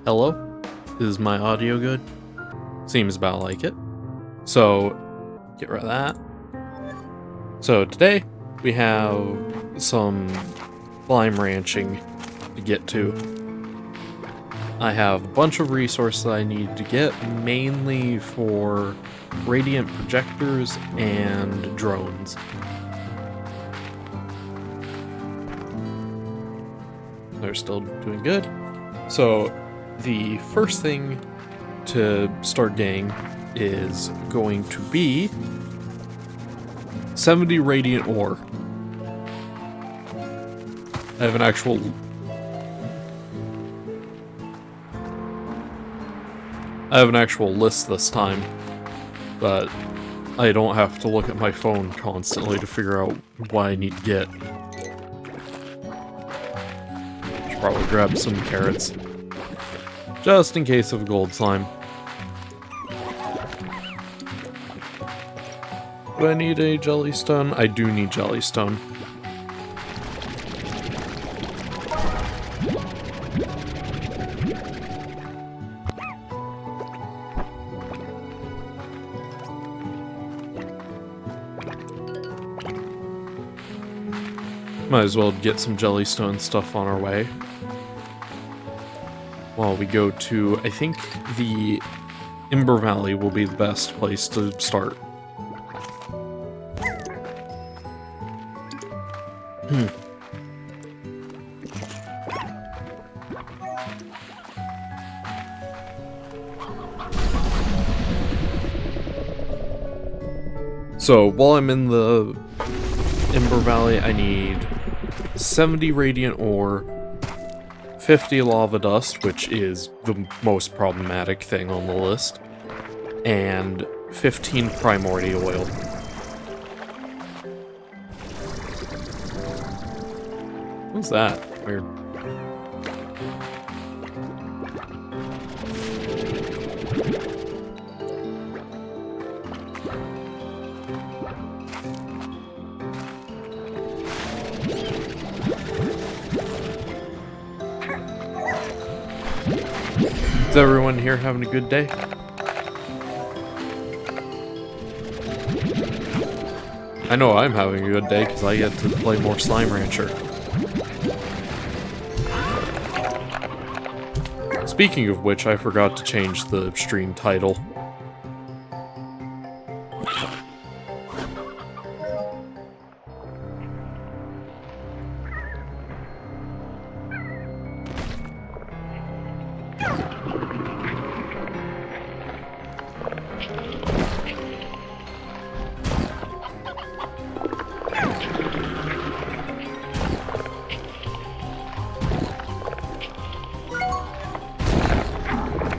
Hello? Is my audio good? Seems about like it. So, get rid of that. So today, we have some slime ranching to get to. I have a bunch of resources I need to get, mainly for radiant projectors and drones. They're still doing good. So, the first thing to start getting is going to be 70 radiant ore. I have an actual list this time, but I don't have to look at my phone constantly to figure out what I need to get. Should probably grab some carrots, just in case of gold slime. Do I need a jellystone? I do need jellystone. Might as well get some jellystone stuff on our way. While we go to, I think the Ember Valley will be the best place to start. So, while I'm in the Ember Valley, I need 70 radiant ore, 50 lava dust, which is the most problematic thing on the list, and 15 primordial oil. What's that? Weird. Is everyone here having a good day? I know I'm having a good day because I get to play more Slime Rancher. Speaking of which, I forgot to change the stream title.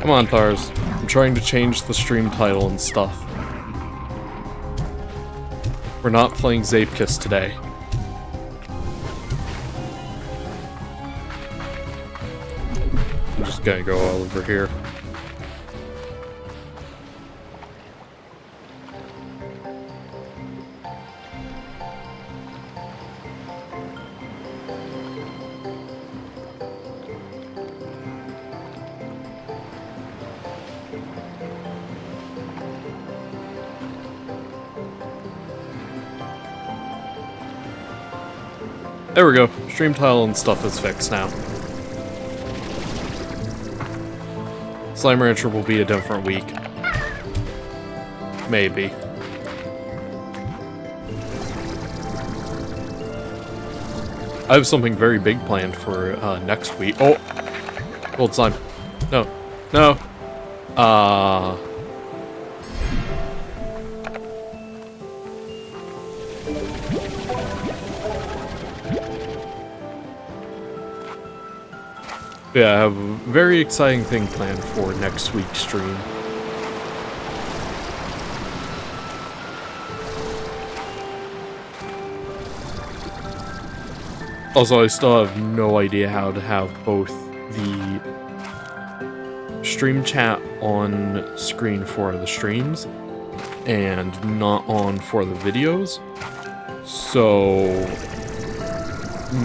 Come on, Tars. I'm trying to change the stream title and stuff. We're not playing Zapekis today. I'm just gonna go all over here. There we go. Stream title and stuff is fixed now. Slime Rancher will be a different week. Maybe. I have something very big planned for next week. Oh! Gold slime. No. No! Yeah, I have a very exciting thing planned for next week's stream. Also, I still have no idea how to have both the stream chat on screen for the streams and not on for the videos. So,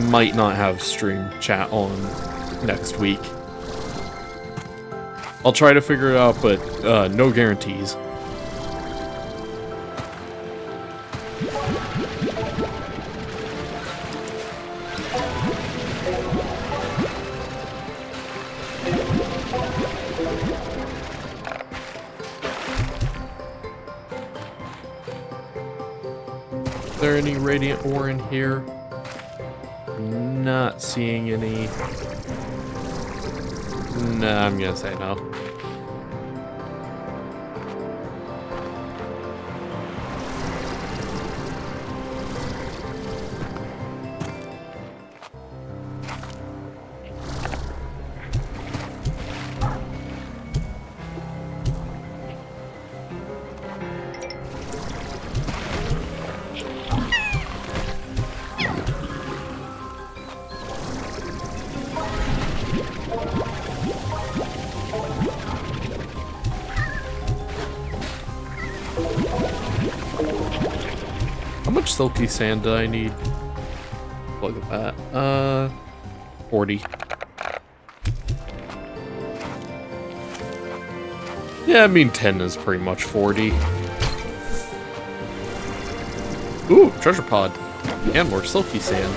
might not have stream chat on next week. I'll try to figure it out, but no guarantees. Is there any radiant ore in here? Not seeing any. Nah, I'm gonna say no. How much silky sand do I need? Look at that. 40. Yeah, I mean 10 is pretty much 40. Ooh, treasure pod. And more silky sand.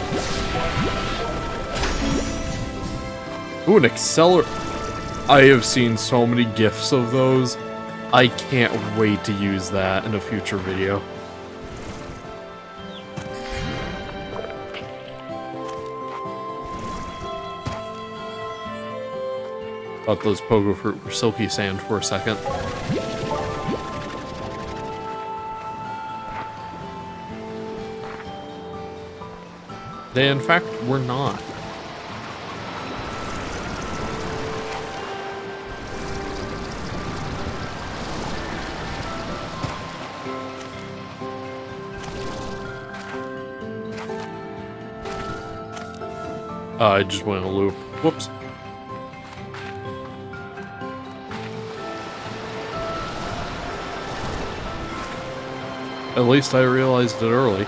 Ooh, an accelerator. I have seen so many GIFs of those. I can't wait to use that in a future video. Thought those pogo fruit were silky sand for a second. They, in fact, were not. I just went in a loop. Whoops. At least I realized it early.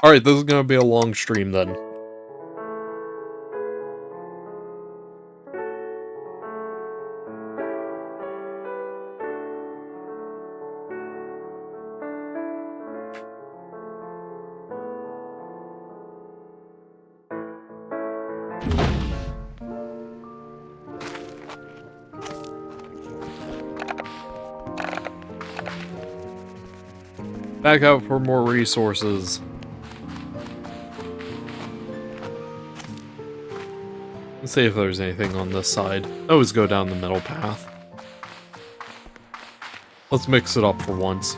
Alright, this is gonna be a long stream then. Back out for more resources. Let's see if there's anything on this side. Always go down the middle path. Let's mix it up for once.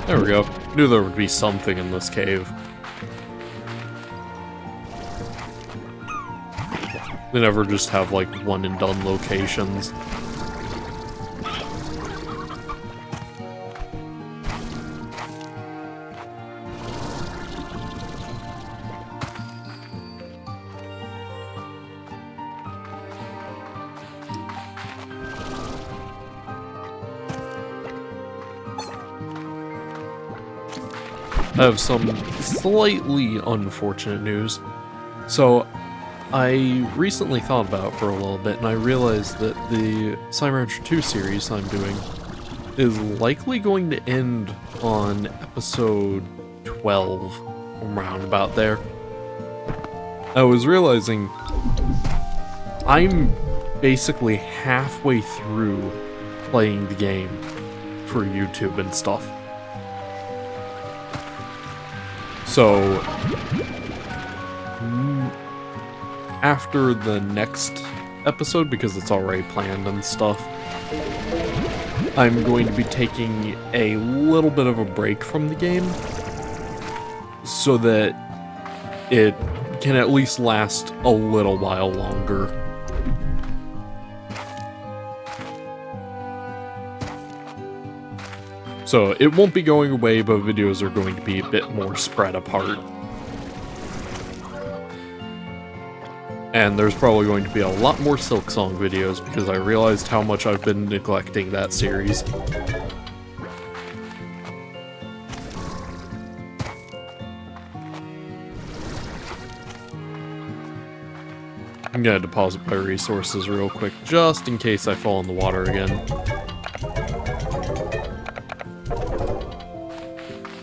There we go. Knew there would be something in this cave. They never just have, like, one and done locations. I have some slightly unfortunate news. So, I recently thought about it for a little bit, and I realized that the Slime Rancher 2 series I'm doing is likely going to end on episode 12, around about there. I was realizing I'm basically halfway through playing the game for YouTube and stuff. So, after the next episode, because it's already planned and stuff, I'm going to be taking a little bit of a break from the game so that it can at least last a little while longer. So it won't be going away, but videos are going to be a bit more spread apart. And there's probably going to be a lot more Silk Song videos because I realized how much I've been neglecting that series. I'm gonna deposit my resources real quick, just in case I fall in the water again.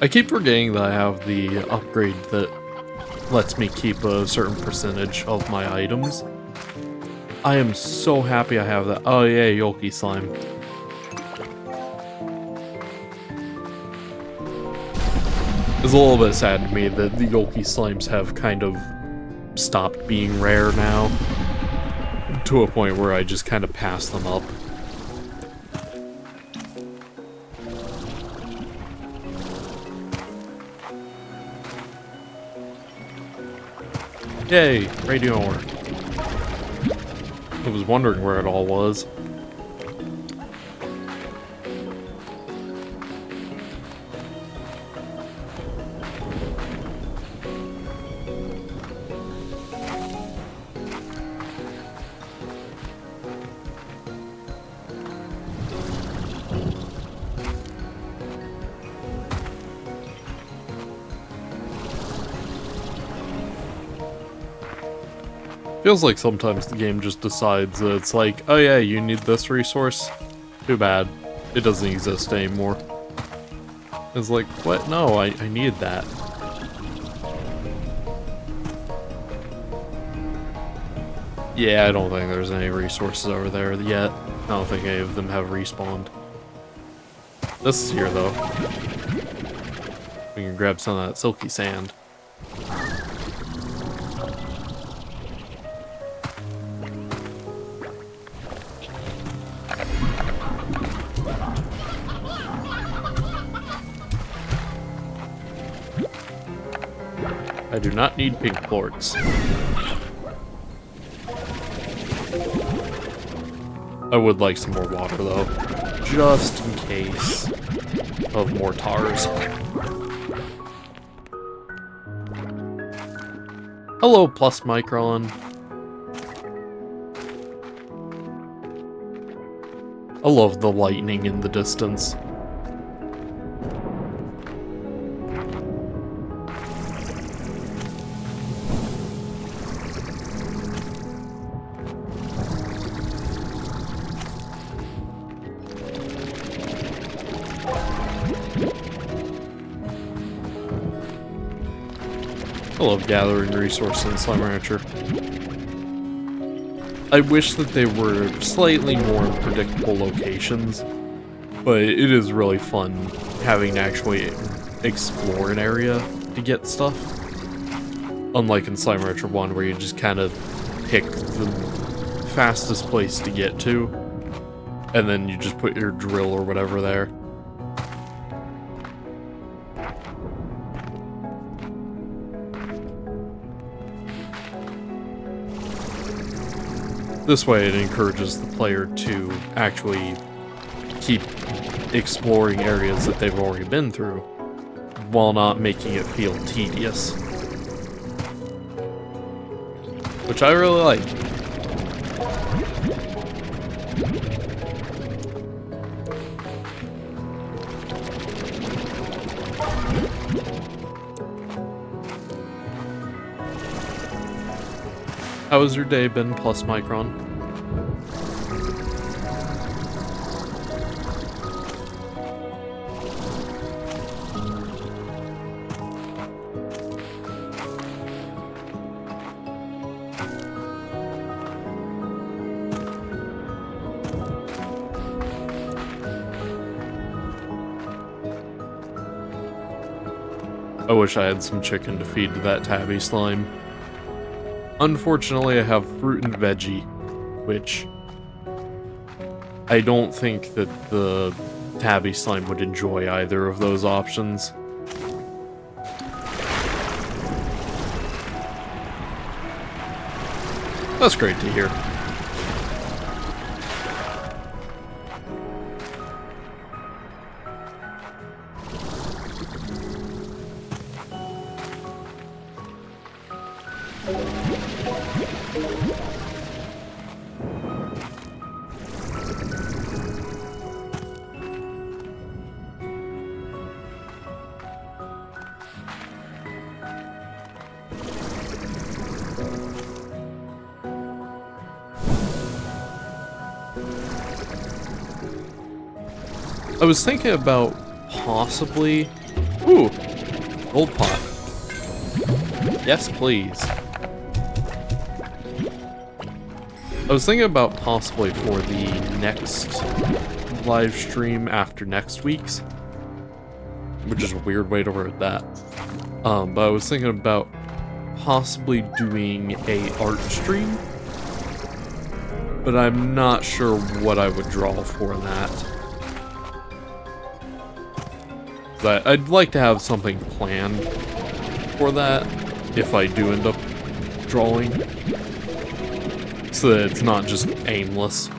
I keep forgetting that I have the upgrade that lets me keep a certain percentage of my items. I am so happy I have that. Oh yeah, Yolky Slime. It's a little bit sad to me that the Yolky Slimes have kind of stopped being rare now, to a point where I just kind of pass them up. Yay, radio ore. I was wondering where it all was. Feels like sometimes the game just decides that it's like, oh yeah, you need this resource? Too bad. It doesn't exist anymore. It's like, what? No, I needed that. Yeah, I don't think there's any resources over there yet. I don't think any of them have respawned. This is here, though. We can grab some of that silky sand. I do not need pink plorts. I would like some more water, though. Just in case of more tars. Hello, Plus Micron. I love the lightning in the distance. I love gathering resources in Slime Rancher. I wish that they were slightly more in predictable locations, but it is really fun having to actually explore an area to get stuff. Unlike in Slime Rancher 1, where you just kind of pick the fastest place to get to, and then you just put your drill or whatever there. This way it encourages the player to actually keep exploring areas that they've already been through, while not making it feel tedious. Which I really like. How has your day been, Plus Micron? I wish I had some chicken to feed to that tabby slime. Unfortunately, I have fruit and veggie, which I don't think that the tabby slime would enjoy either of those options. That's great to hear. I was thinking about possibly... Ooh! Gold pot. Yes, please. I was thinking about possibly for the next live stream after next week's, which is a weird way to word that. But I was thinking about possibly doing a art stream, but I'm not sure what I would draw for that. But I'd like to have something planned for that if I do end up drawing, so that it's not just aimless.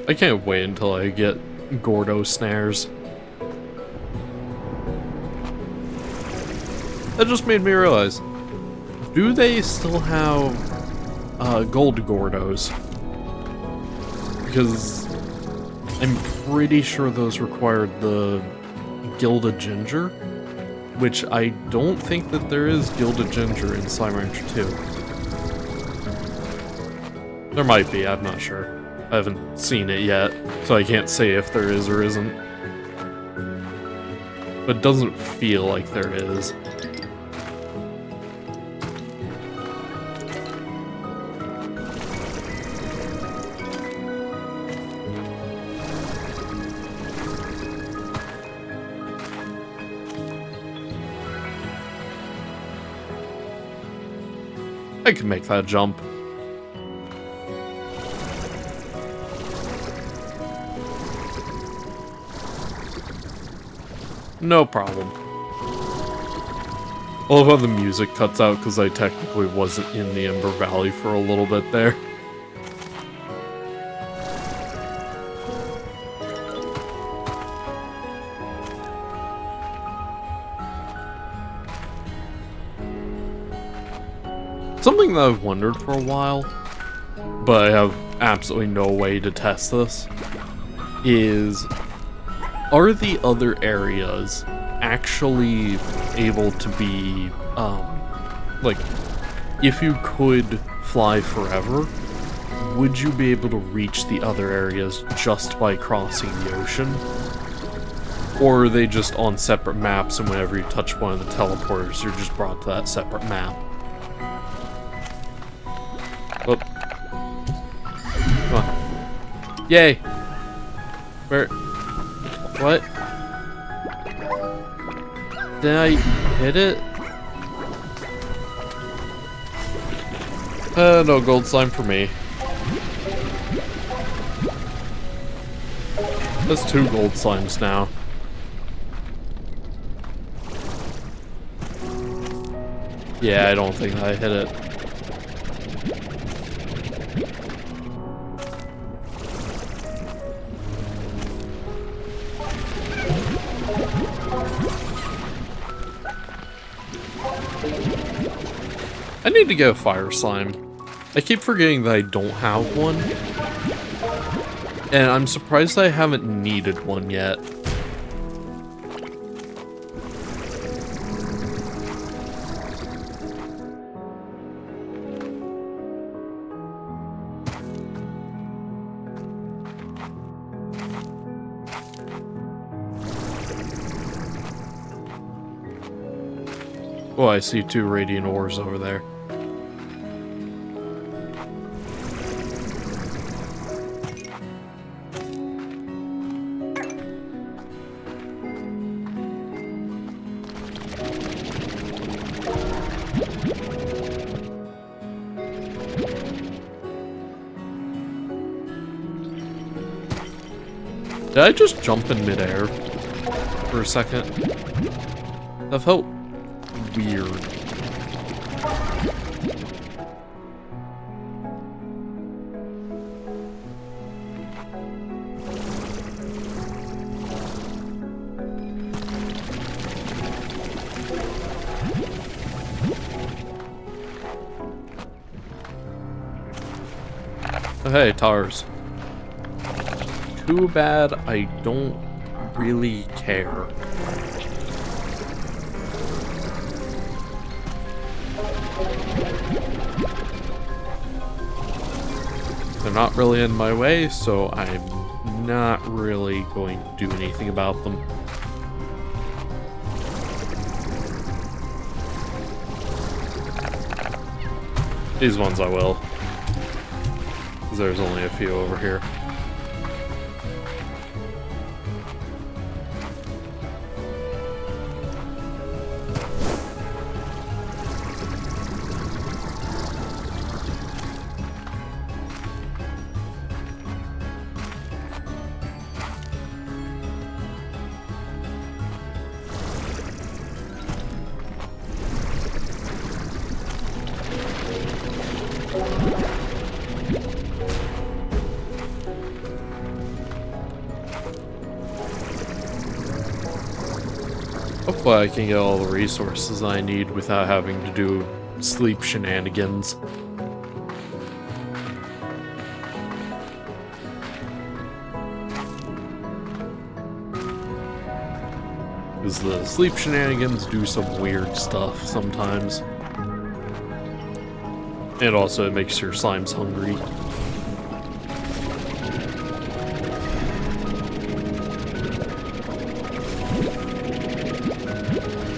I can't wait until I get Gordo snares. That just made me realize, do they still have gold Gordos? Because I'm pretty sure those required the Gilded Ginger, which I don't think that there is Gilded Ginger in Slime Rancher 2. There might be, I'm not sure. I haven't seen it yet, so I can't say if there is or isn't. But it doesn't feel like there is. I can make that jump. No problem. I love how the music cuts out because I technically wasn't in the Ember Valley for a little bit there. Something that I've wondered for a while, but I have absolutely no way to test this, is... are the other areas actually able to be, like, if you could fly forever, would you be able to reach the other areas just by crossing the ocean? Or are they just on separate maps, and whenever you touch one of the teleporters, you're just brought to that separate map? Oh. Come on. Yay! Where... what? Did I hit it? No gold slime for me. That's 2 gold slimes now. Yeah, I don't think I hit it. I need to get a fire slime. I keep forgetting that I don't have one. And I'm surprised I haven't needed one yet. Oh, I see 2 radiant ores over there. Did I just jump in midair for a second? That felt weird. Oh, hey, towers. Too bad I don't really care. They're not really in my way, so I'm not really going to do anything about them. These ones I will. Because there's only a few over here. Hopefully I can get all the resources I need without having to do sleep shenanigans. Because the sleep shenanigans do some weird stuff sometimes. And also it makes your slimes hungry.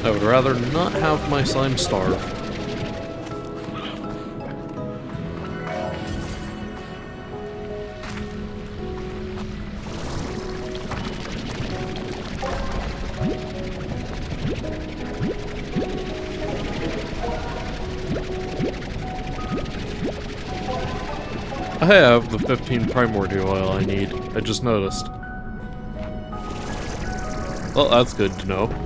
I would rather not have my slime starve. Hey, I have the 15 primordial oil I need. I just noticed. Well, that's good to know.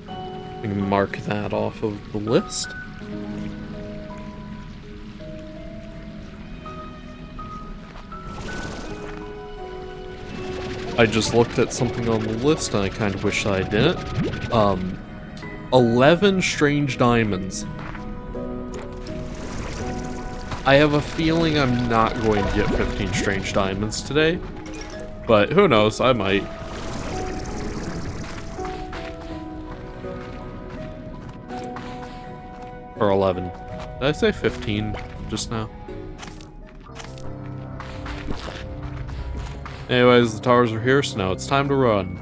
I can mark that off of the list. I just looked at something on the list and I kind of wish I didn't. 11 strange diamonds. I have a feeling I'm not going to get 15 strange diamonds today, but who knows, I might. Or 11. Did I say 15 just now? Anyways, the towers are here, so now it's time to run.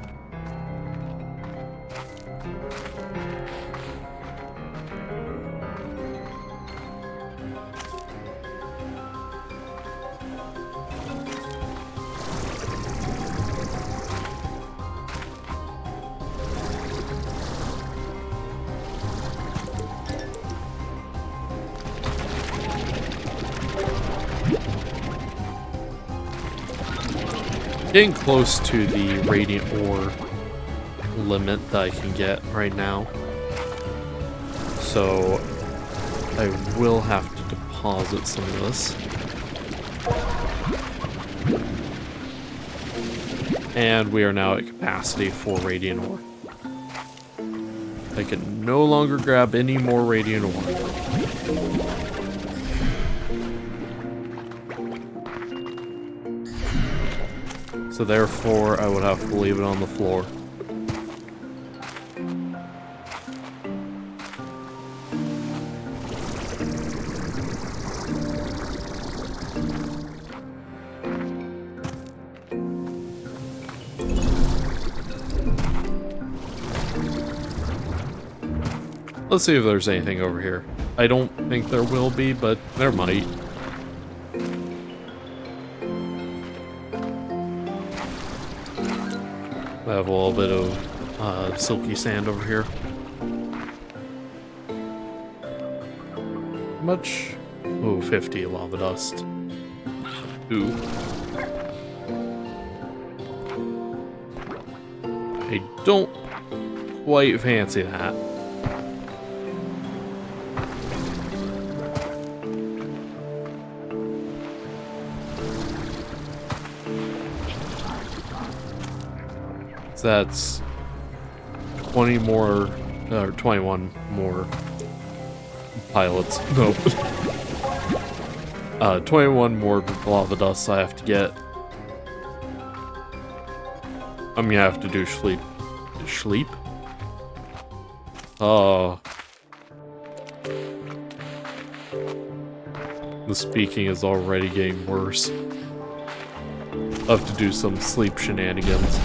Getting close to the radiant ore limit that I can get right now. So I will have to deposit some of this. And we are now at capacity for radiant ore. I can no longer grab any more radiant ore. So therefore, I would have to leave it on the floor. Let's see if there's anything over here. I don't think there will be, but there might. I have a little bit of silky sand over here. How much? Oh, 50 lava dust. Ooh. I don't quite fancy that. So that's 20 more, or 21 more pilots. Nope. 21 more lava dusts I have to get. I'm gonna have to do sleep. Sleep? Oh. The speaking is already getting worse. I'll have to do some sleep shenanigans.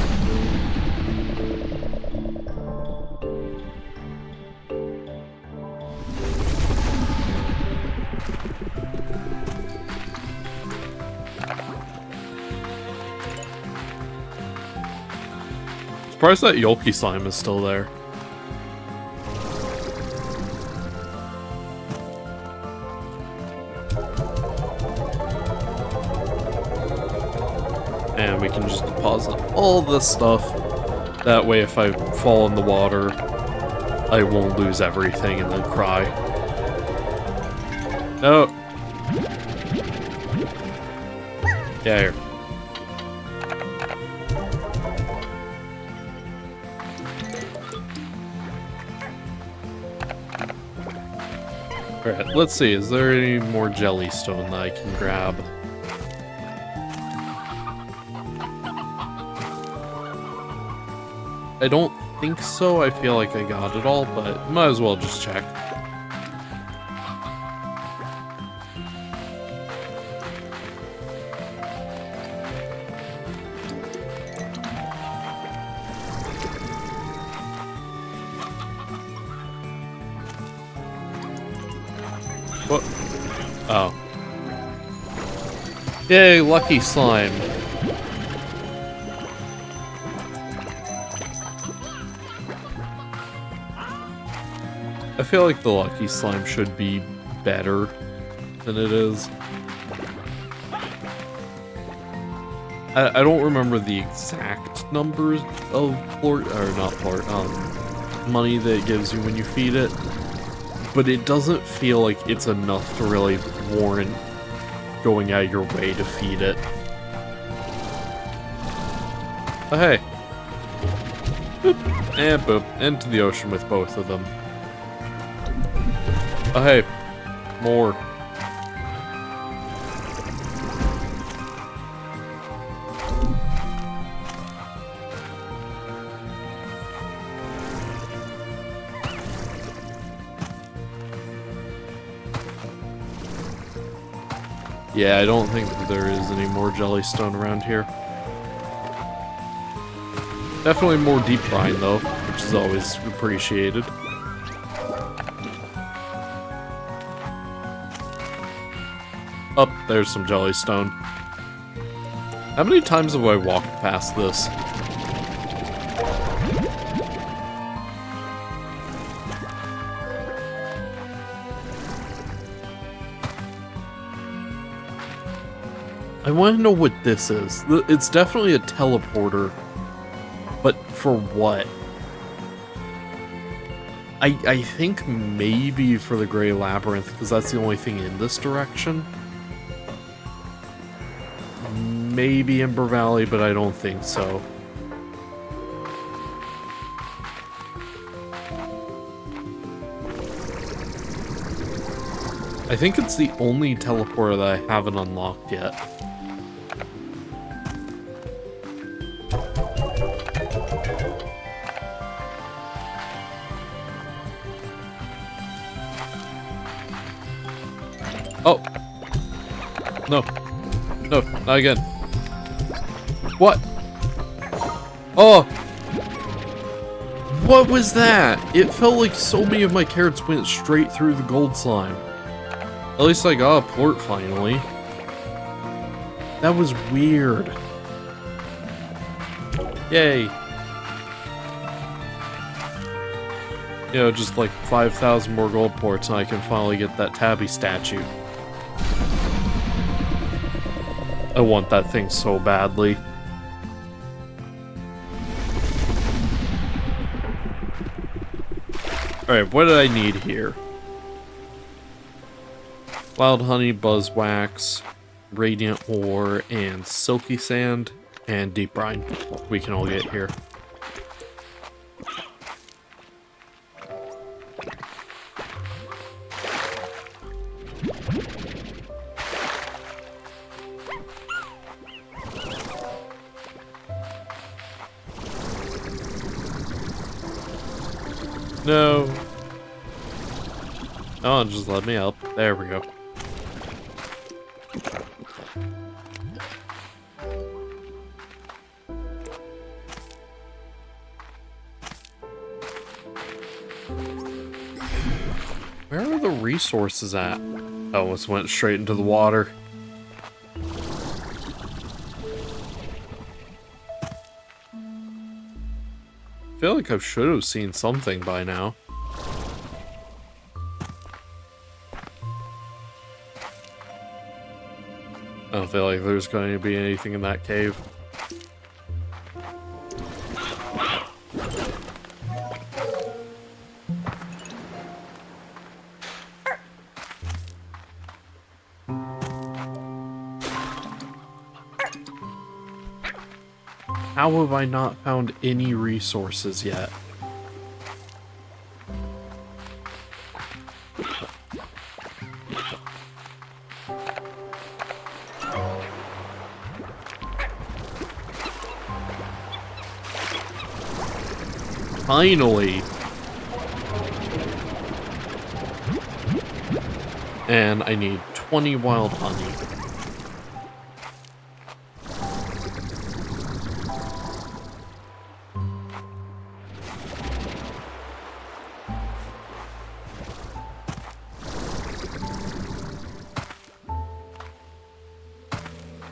Surprised that Yolky slime is still there. And we can just deposit all this stuff. That way if I fall in the water, I won't lose everything and then cry. No. Yeah, here. Alright, let's see. Is there any more jellystone that I can grab? I don't think so. I feel like I got it all, but might as well just check. What? Oh. Yay, lucky slime. I feel like the lucky slime should be better than it is. I don't remember the exact numbers of money that it gives you when you feed it, but it doesn't feel like it's enough to really warrant going out of your way to feed it. Oh, hey. Boop. And boop. Into the ocean with both of them. Oh, hey. More. Yeah, I don't think that there is any more jellystone around here. Definitely more deep brine, though, which is always appreciated. Oh, there's some jellystone. How many times have I walked past this? I want to know what this is. It's definitely a teleporter. But for what? I think maybe for the Grey Labyrinth, because that's the only thing in this direction. Maybe Ember Valley, but I don't think so. I think it's the only teleporter that I haven't unlocked yet. Oh! No. No, not again. What? Oh! What was that? It felt like so many of my carrots went straight through the gold slime. At least I got a plort finally. That was weird. Yay. You know, just like 5,000 more gold plorts and I can finally get that Tabby statue. I want that thing so badly. Alright, what did I need here? Wild honey, buzz wax, radiant ore, and silky sand, and deep brine. We can all get here. No. Oh, just let me up. There we go. Where are the resources at? Oh, almost went straight into the water. I feel like I should have seen something by now. I don't feel like there's going to be anything in that cave. How have I not found any resources yet? Finally! And I need 20 wild honey.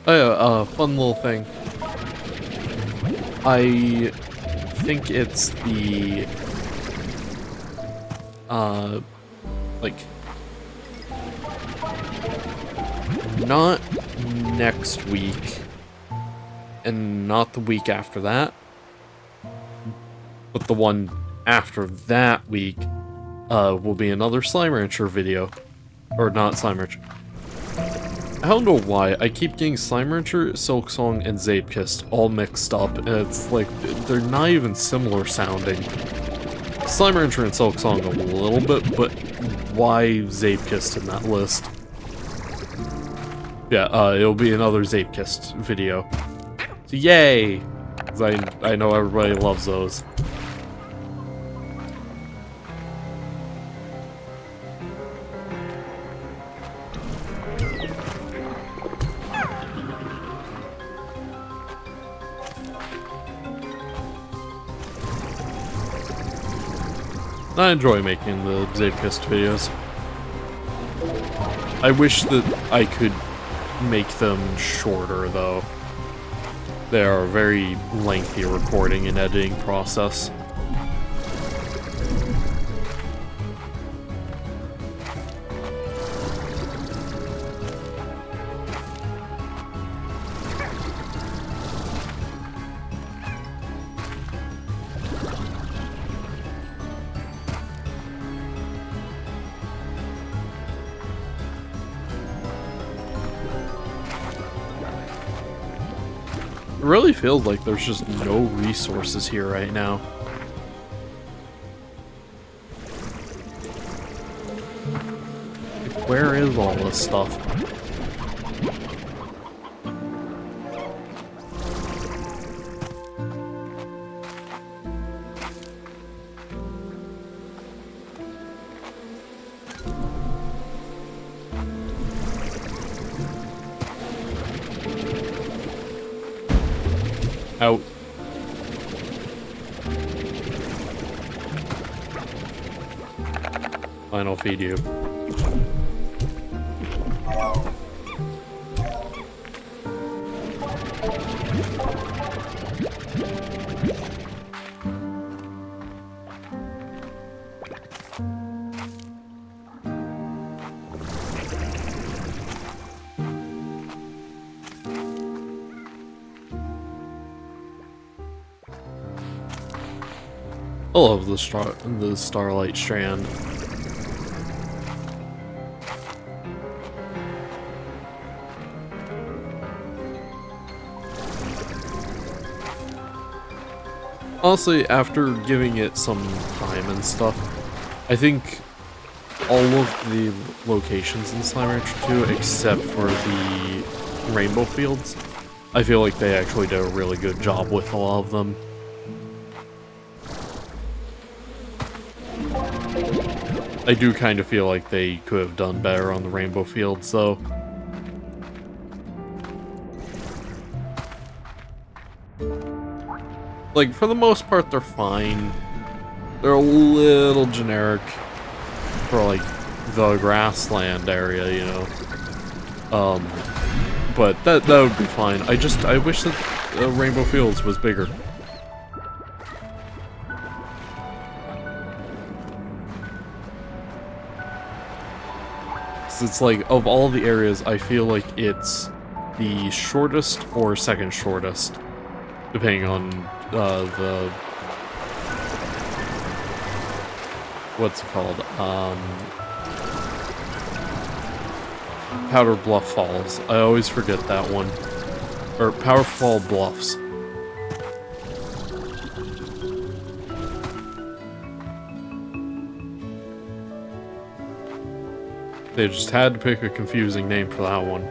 Oh yeah, fun little thing. I think it's the, like, not next week, and not the week after that, but the one after that week, will be another Slime Rancher video. Or not Slime Rancher. I don't know why, I keep getting Slime Rancher, Silk Song, and Zapekist all mixed up, and it's like, they're not even similar sounding. Slime Rancher and Silk Song a little bit, but why Zapekist in that list? Yeah, it'll be another Zapekist video. So yay! 'Cause I know everybody loves those. I enjoy making the Zapekist videos. I wish that I could make them shorter, though. They are a very lengthy recording and editing process. It really feels like there's just no resources here right now. Like, where is all this stuff? Out. Fine, I'll feed you. I love the Starlight Strand. Honestly, after giving it some time and stuff, I think all of the locations in Slime Rancher 2, except for the Rainbow Fields, I feel like they actually did a really good job with a lot of them. I do kind of feel like they could have done better on the Rainbow Fields, though. Like, for the most part, they're fine. They're a little generic for, like, the grassland area, you know? But that would be fine. I wish that Rainbow Fields was bigger. It's like, of all the areas, I feel like it's the shortest or second shortest, depending on the... what's it called? Powder Bluff Falls. I always forget that one. Or Powerful Bluffs. They just had to pick a confusing name for that one.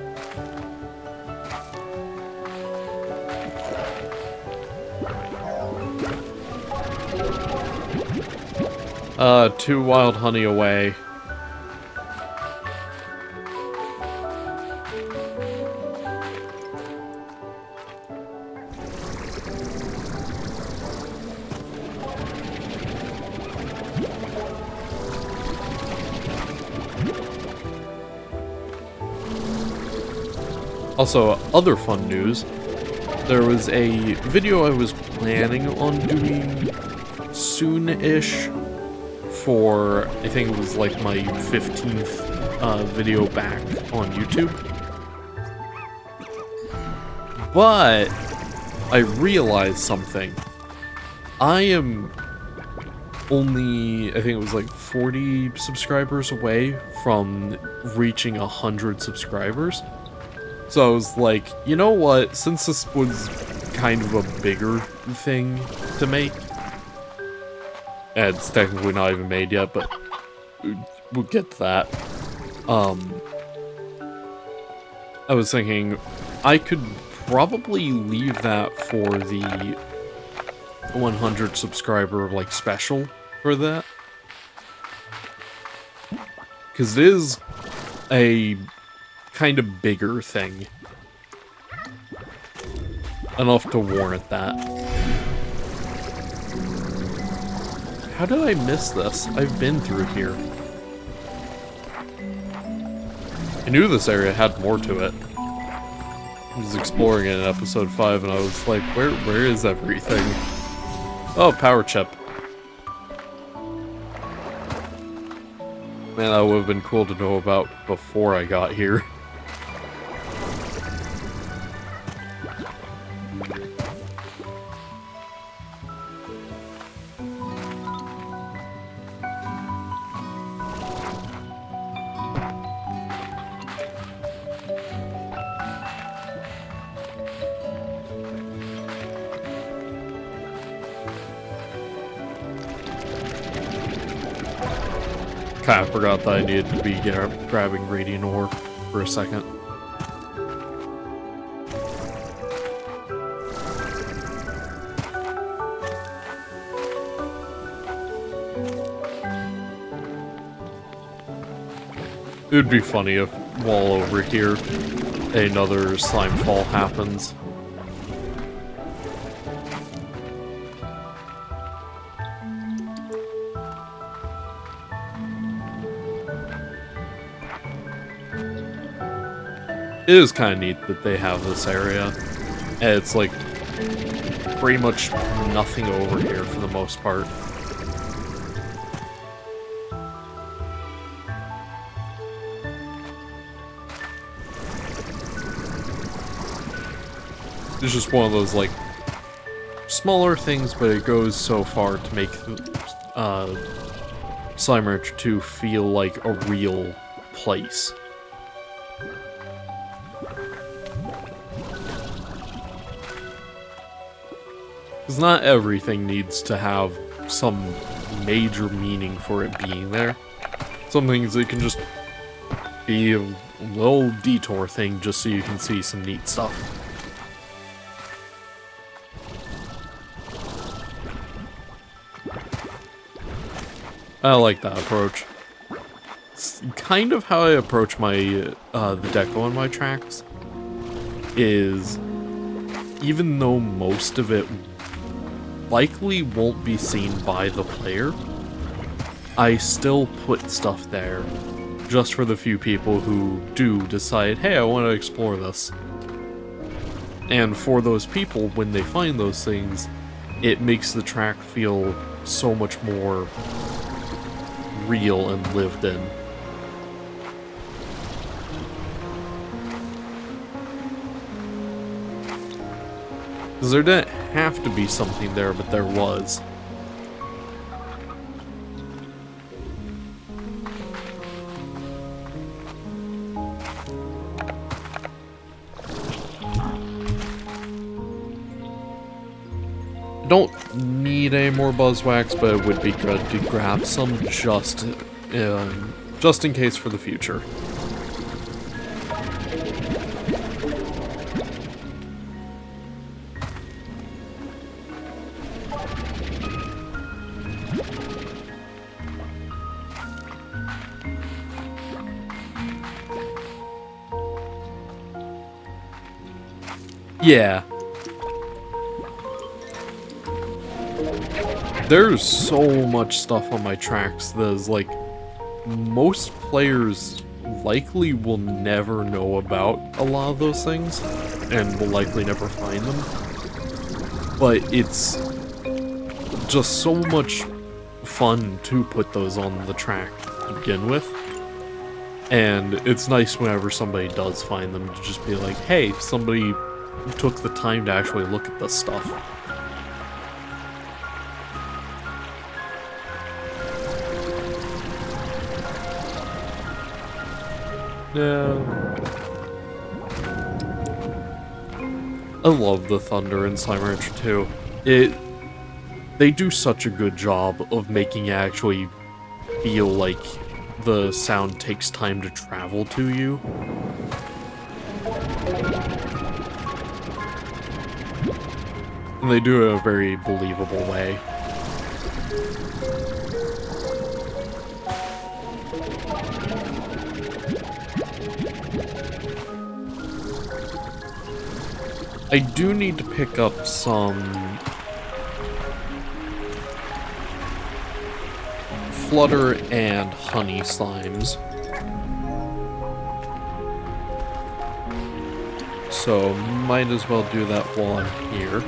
Two wild honey away. Also, other fun news, there was a video I was planning on doing soon-ish for, I think it was like my 15th video back on YouTube. But I realized something. I am only, I think it was like 40 subscribers away from reaching 100 subscribers. So I was like, you know what, since this was kind of a bigger thing to make, and it's technically not even made yet, but we'll get to that. I was thinking I could probably leave that for the 100 subscriber, like, special for that. Because it is a kind of bigger thing. Enough to warrant that. How did I miss this? I've been through here. I knew this area had more to it. I was exploring it in episode 5 and I was like, where is everything? Oh, power chip. Man, that would have been cool to know about before I got here. I forgot that I needed to be grabbing radiant ore for a second. It would be funny if, while over here, another slime fall happens. It is kind of neat that they have this area, and it's like pretty much nothing over here for the most part. It's just one of those like smaller things, but it goes so far to make Slime Rancher 2 feel like a real place. Because not everything needs to have some major meaning for it being there. Some things it can just be a little detour thing just so you can see some neat stuff. I like that approach. It's kind of how I approach my the deco on my tracks. Is even though most of it likely won't be seen by the player, I still put stuff there just for the few people who do decide, hey, I want to explore this. And for those people, when they find those things, it makes the track feel so much more real and lived in. Because there didn't have to be something there, but there was. Don't need any more buzzwax, but it would be good to grab some just in case for the future. Yeah. There's so much stuff on my tracks that is like, most players likely will never know about a lot of those things, and will likely never find them. But it's just so much fun to put those on the track to begin with. And it's nice whenever somebody does find them to just be like, hey, somebody took the time to actually look at this stuff. No. I love the thunder in Slime Rancher 2. They do such a good job of making it actually feel like the sound takes time to travel to you. And they do it in a very believable way. I do need to pick up some flutter and honey slimes. So might as well do that while I'm here.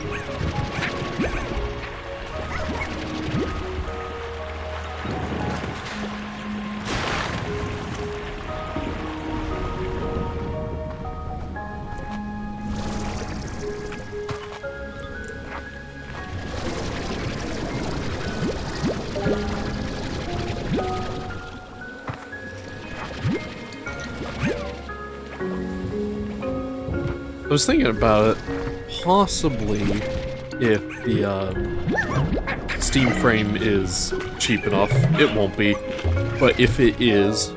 I was thinking about it, possibly if the Steam frame is cheap enough, it won't be, but if it is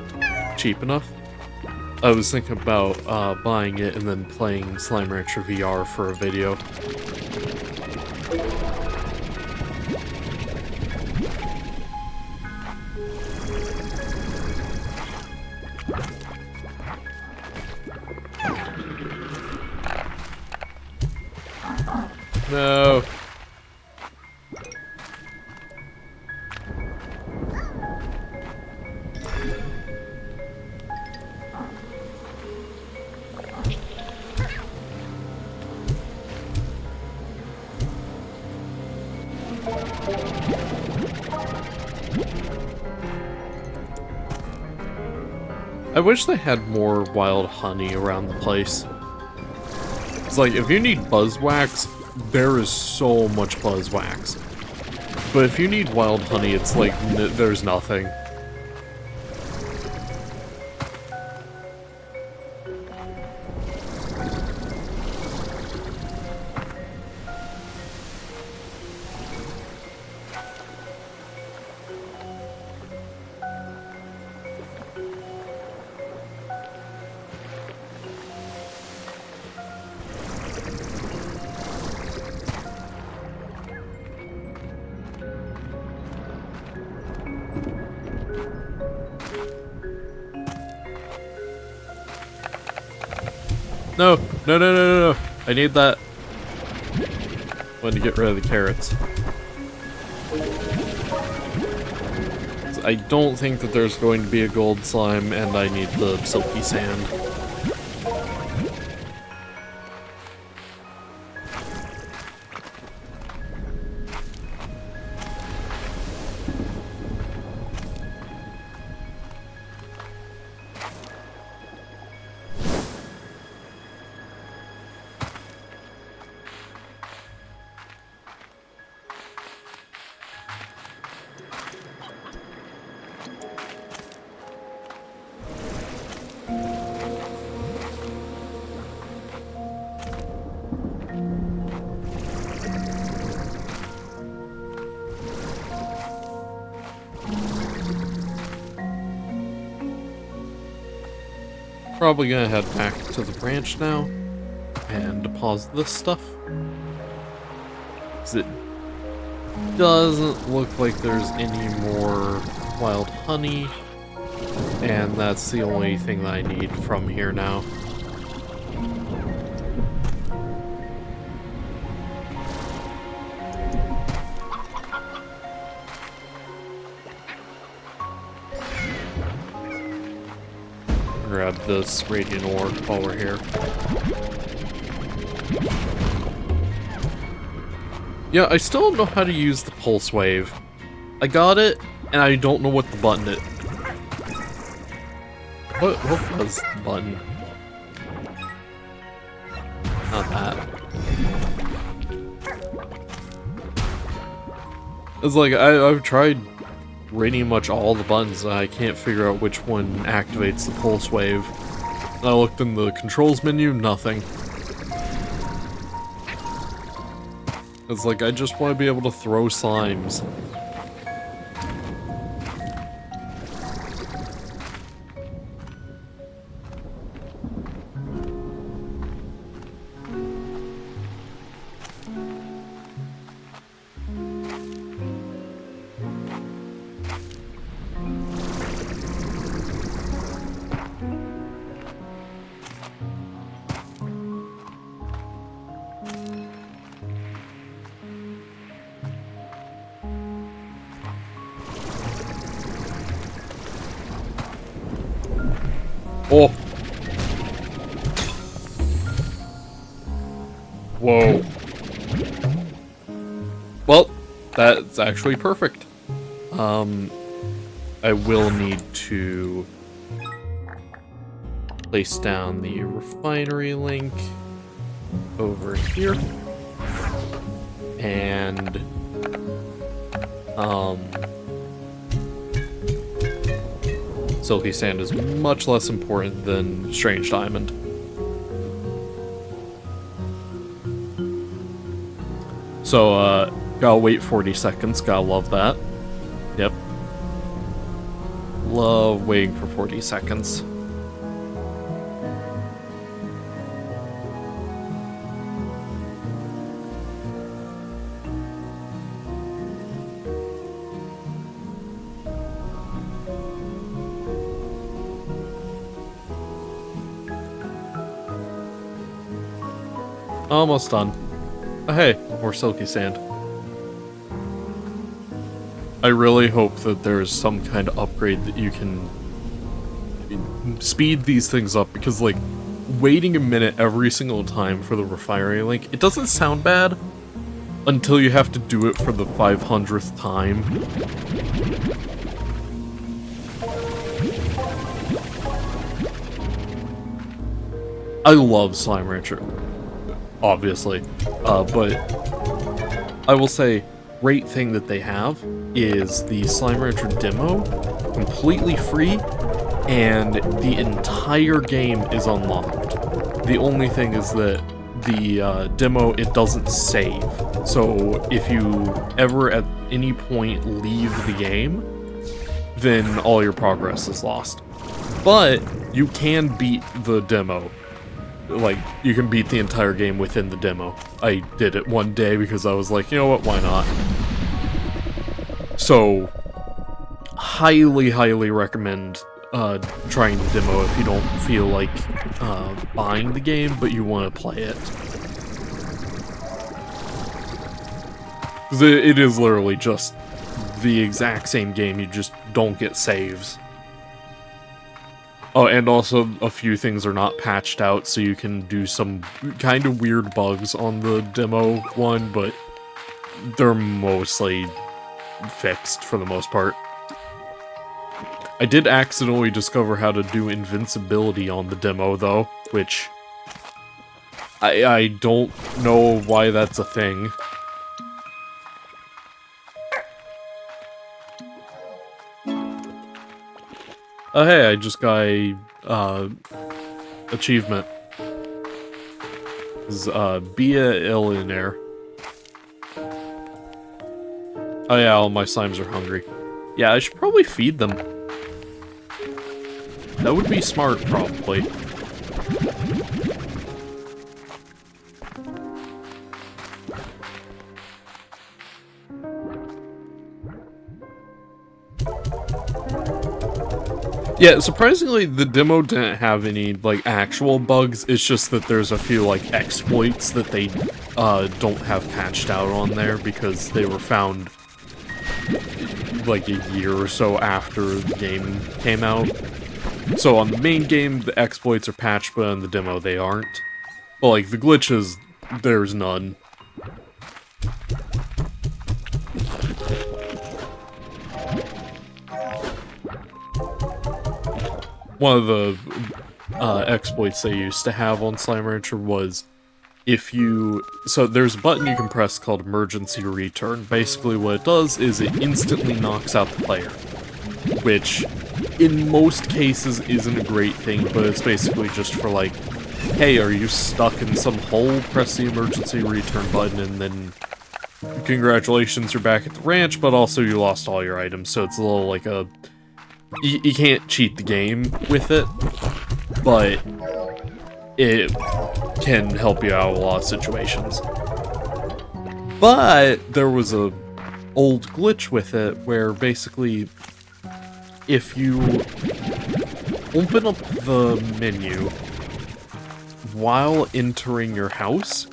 cheap enough, I was thinking about buying it and then playing Slime Rancher VR for a video. No. I wish they had more wild honey around the place. It's like, if you need buzzwax, there is so much beeswax. But if you need wild honey, it's like, there's nothing. No, no, no, no, no, no. I need that. I want to get rid of the carrots. I don't think that there's going to be a gold slime, and I need the silky sand. Probably gonna head back to the branch now and deposit this stuff. 'Cause it doesn't look like there's any more wild honey, and that's the only thing that I need from here now. Grab this radiant ore while we're here. Yeah, I still don't know how to use the pulse wave. I got it, and I don't know what the button is. What was the button? Not that. It's like, I've tried pretty much all the buttons, and I can't figure out which one activates the pulse wave. I looked in the controls menu, nothing. It's like, I just want to be able to throw slimes. Oh! Whoa. Well, that's actually perfect. I will need to place down the refinery link over here. And, silky sand is much less important than strange diamond. So, gotta wait 40 seconds, gotta love that. Yep. Love waiting for 40 seconds. Almost done. Oh, hey, more silky sand. I really hope that there's some kind of upgrade that you can speed these things up, because, like, waiting a minute every single time for the refinery link, it doesn't sound bad until you have to do it for the 500th time. I love Slime Rancher. obviously. But I will say, great thing that they have is the Slime Rancher demo, completely free, and the entire game is unlocked. The only thing is that the demo, it doesn't save. So if you ever at any point leave the game, then all your progress is lost. But you can beat the demo. Like, you can beat the entire game within the demo. I did it one day because I was like, you know what, why not? So, highly, highly recommend trying the demo if you don't feel like buying the game, but you want to play it. Because it is literally just the exact same game, you just don't get saves. Oh, and also a few things are not patched out, so you can do some kind of weird bugs on the demo one, but they're mostly fixed for the most part. I did accidentally discover how to do invincibility on the demo, though, which I don't know why that's a thing. Oh hey, I just got a achievement. This is be a illionaire. Oh yeah, all my slimes are hungry. Yeah, I should probably feed them. That would be smart, probably. Yeah, surprisingly, the demo didn't have any, like, actual bugs. It's just that there's a few, like, exploits that they don't have patched out on there because they were found, like, a year or so after the game came out. So on the main game, the exploits are patched, but on the demo, they aren't. But, like, the glitches, there's none. One of the exploits they used to have on Slime Rancher was if you... So there's a button you can press called Emergency Return. Basically what it does is it instantly knocks out the player. Which, in most cases, isn't a great thing, but it's basically just for like, hey, are you stuck in some hole? Press the Emergency Return button and then... Congratulations, you're back at the ranch, but also you lost all your items, so it's a little like a... You can't cheat the game with it, but it can help you out in a lot of situations. But there was a old glitch with it where basically if you open up the menu while entering your house,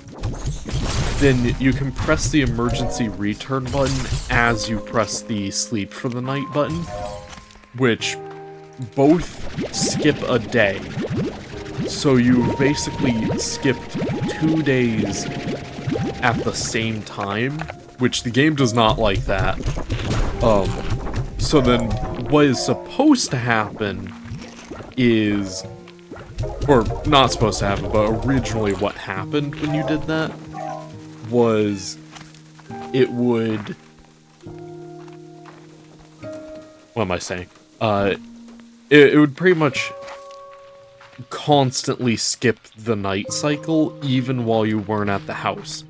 then you can press the emergency return button as you press the sleep for the night button, which both skip a day. So you basically skipped 2 days at the same time, which the game does not like that. So then what is supposed to happen is, or not supposed to happen, but originally what happened when you did that was it would... What am I saying? It would pretty much constantly skip the night cycle even while you weren't at the house.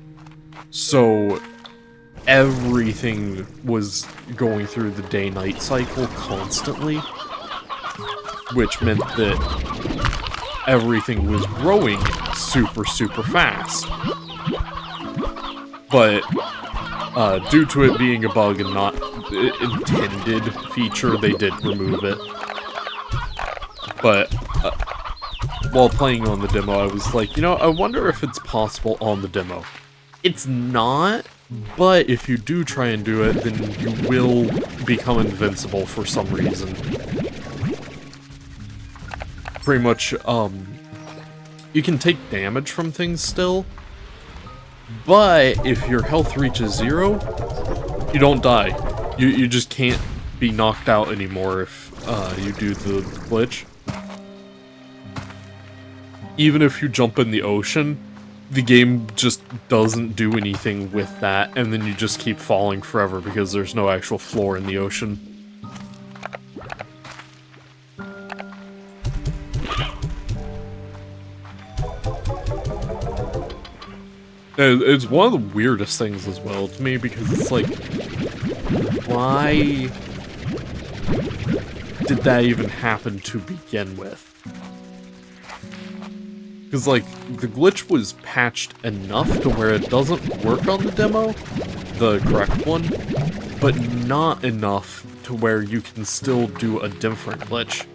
So everything was going through the day-night cycle constantly, which meant that everything was growing super, super fast. But due to it being a bug and not intended feature, they did remove it. But while playing on the demo, I was like, you know, I wonder if it's possible on the demo. It's not, but if you do try and do it, then you will become invincible for some reason. Pretty much, you can take damage from things still, but if your health reaches 0, you don't die. You just can't be knocked out anymore if you do the glitch. Even if you jump in the ocean, the game just doesn't do anything with that, and then you just keep falling forever because there's no actual floor in the ocean. It's one of the weirdest things as well to me, because it's like, why did that even happen to begin with? Because, like, the glitch was patched enough to where it doesn't work on the demo, the correct one, but not enough to where you can still do a different glitch.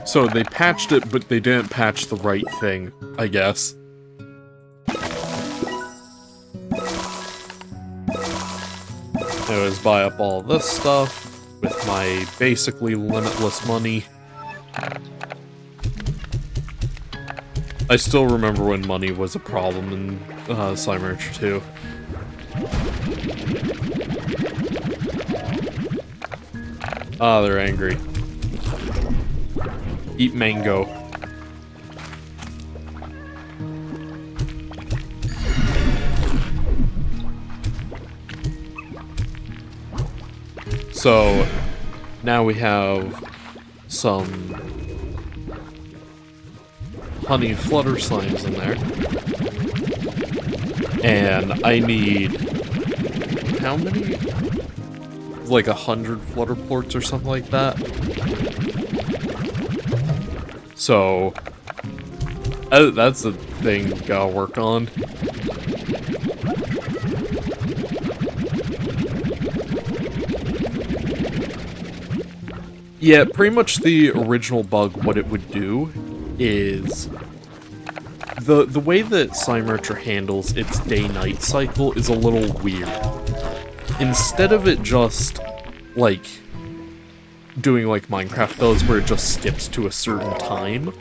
So they patched it, but they didn't patch the right thing, I guess. Anyways, buy up all this stuff with my basically limitless money. I still remember when money was a problem in Slime Rancher 2. Ah, they're angry. Eat mango. So, now we have some honey flutter slimes in there. And I need... how many? Like 100 flutter ports or something like that. So, that's the thing gotta work on. Yeah, pretty much the original bug, what it would do is... The way that Slime Rancher handles its day-night cycle is a little weird. Instead of it just, like, doing like Minecraft does, where it just skips to a certain time,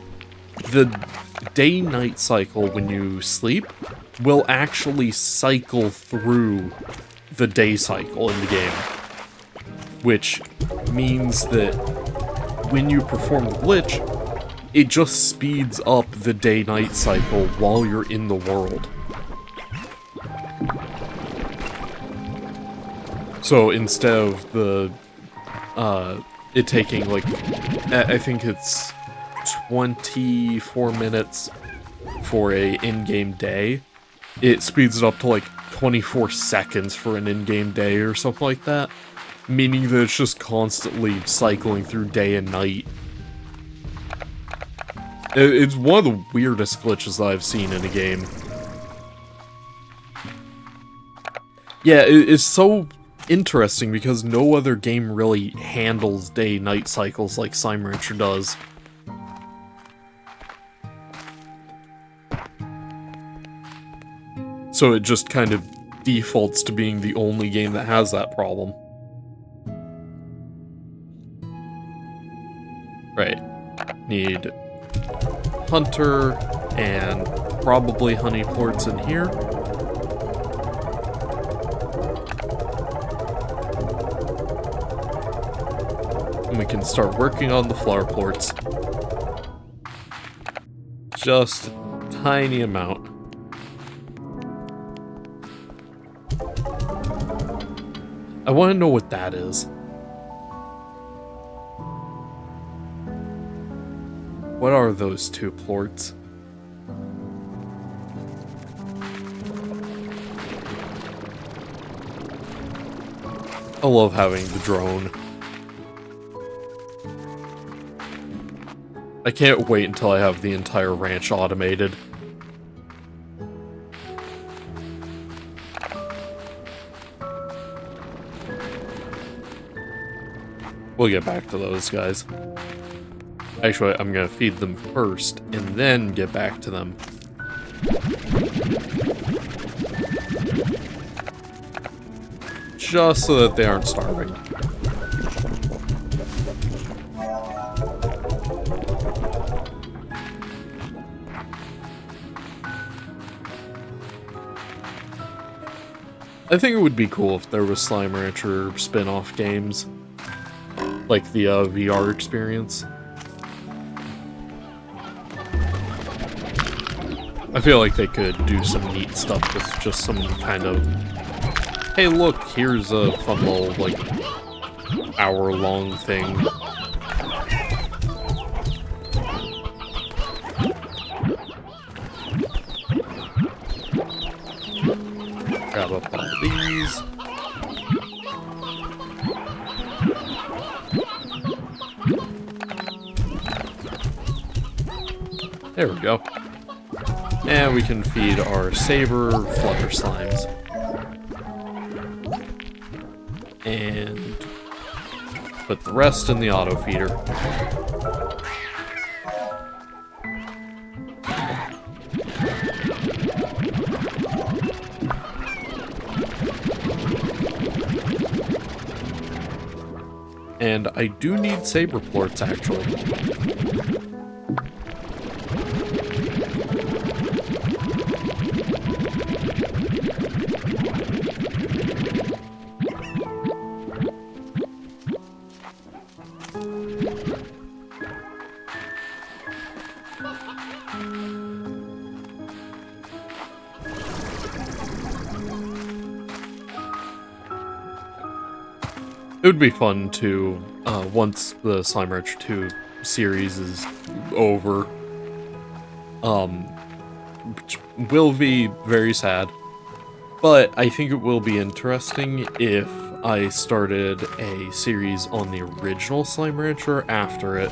the day-night cycle when you sleep will actually cycle through the day cycle in the game. Which means that when you perform the glitch, it just speeds up the day-night cycle while you're in the world. So instead of the, it taking like, I think it's 24 minutes for a in-game day, it speeds it up to like 24 seconds for an in-game day or something like that. Meaning that it's just constantly cycling through day and night. It's one of the weirdest glitches that I've seen in a game. Yeah, it's so interesting because no other game really handles day-night cycles like Slime Rancher does. So it just kind of defaults to being the only game that has that problem. Right. Need Hunter and probably honey ports in here. And we can start working on the flower ports. Just a tiny amount. I want to know what that is. What are those two plorts? I love having the drone. I can't wait until I have the entire ranch automated. We'll get back to those guys. Actually, I'm gonna feed them first, and then get back to them. Just so that they aren't starving. I think it would be cool if there was Slime Rancher spin-off games. like the VR experience. I feel like they could do some neat stuff with just some kind of, hey look, here's a fun little, like, hour-long thing. Grab up all these. There we go. And we can feed our saber flutter slimes. And put the rest in the auto feeder. And I do need saber plorts, actually. It would be fun to, once the Slime Rancher 2 series is over, which will be very sad, but I think it will be interesting if I started a series on the original Slime Rancher after it.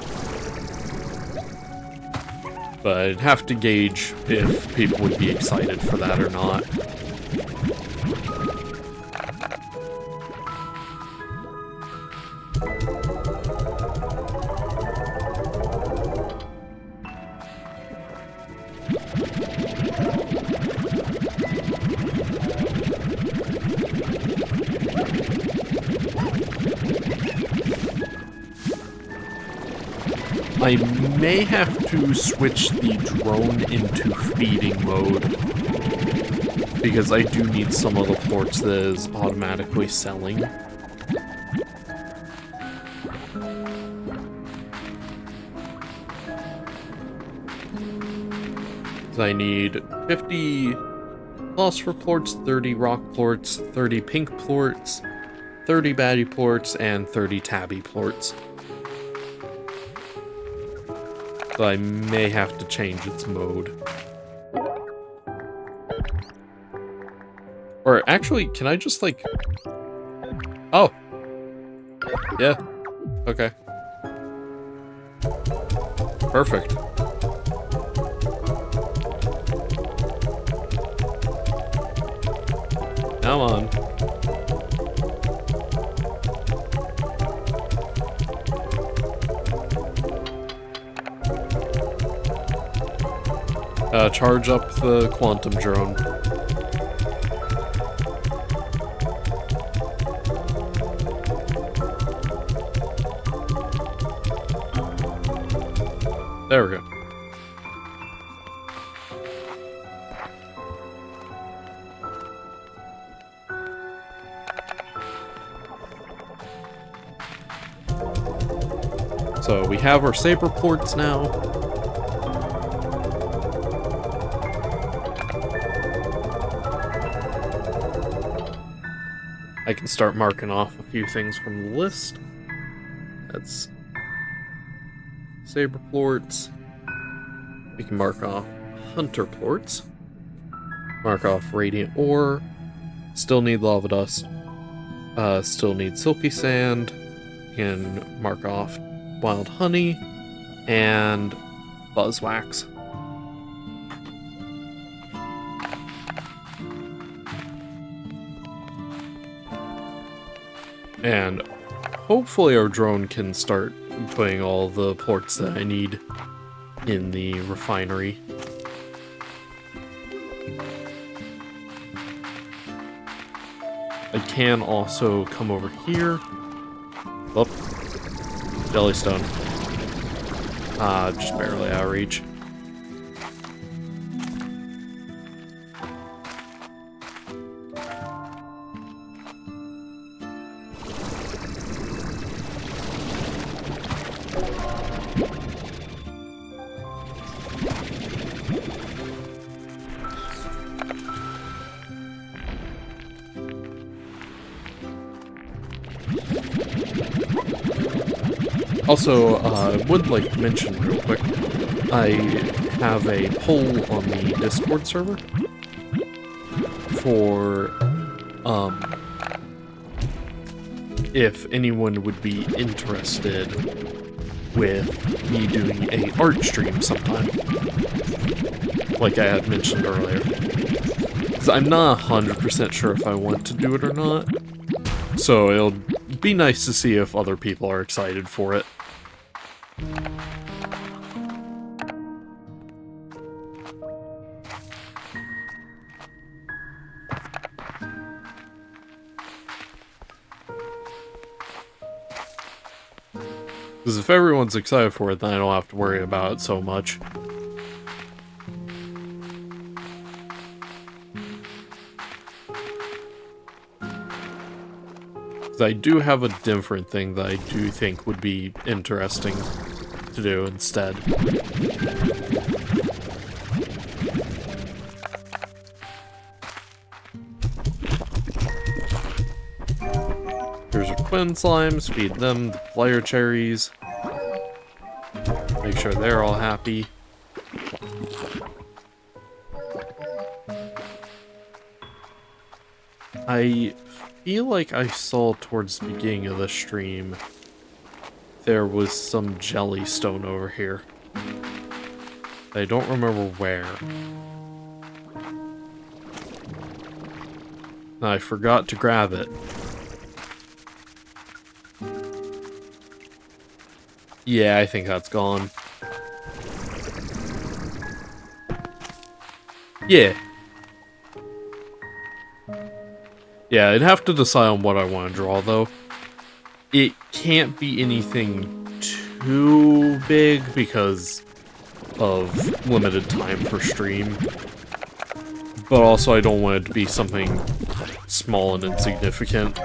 But I'd have to gauge if people would be excited for that or not. I may have to switch the drone into feeding mode, because I do need some of the plorts that is automatically selling. So I need 50 phosphor plorts, 30 rock plorts, 30 pink plorts, 30 baddie plorts, and 30 tabby plorts. So I may have to change its mode. Or actually, can I just like... Oh. Yeah. Okay. Perfect. Come on. Charge up the quantum drone. There we go. So we have our saber plorts now. I can start marking off a few things from the list. That's saber plorts. We can mark off hunter plorts. Mark off radiant ore. Still need lava dust. Still need silky sand. Can mark off wild honey and buzzwax. And hopefully our drone can start putting all the plorts that I need in the refinery. I can also come over here. Oh, Jellystone. Just barely out of reach. Also, I would like to mention real quick, I have a poll on the Discord server for, if anyone would be interested with me doing a art stream sometime, like I had mentioned earlier. 'Cause I'm not 100% sure if I want to do it or not, so it'll be nice to see if other people are excited for it. Because if everyone's excited for it, then I don't have to worry about it so much. Because I do have a different thing that I do think would be interesting to do instead. Here's your twin slimes, feed them the player cherries. Make sure they're all happy. I feel like I saw towards the beginning of the stream there was some jellystone over here. I don't remember where. I forgot to grab it. Yeah, I think that's gone. Yeah. Yeah, I'd have to decide on what I want to draw, though. It can't be anything too big because of limited time for stream. But also, I don't want it to be something small and insignificant.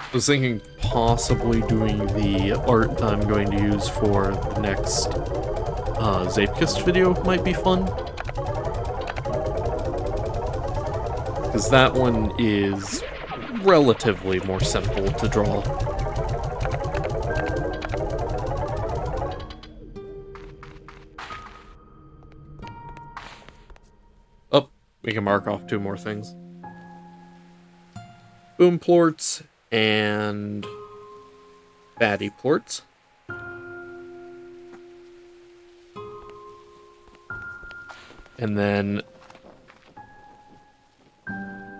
I was thinking possibly doing the art that I'm going to use for the next Zapekist video might be fun. Because that one is relatively more simple to draw. Oh, we can mark off 2 more things. Boom plorts and fatty plorts. And then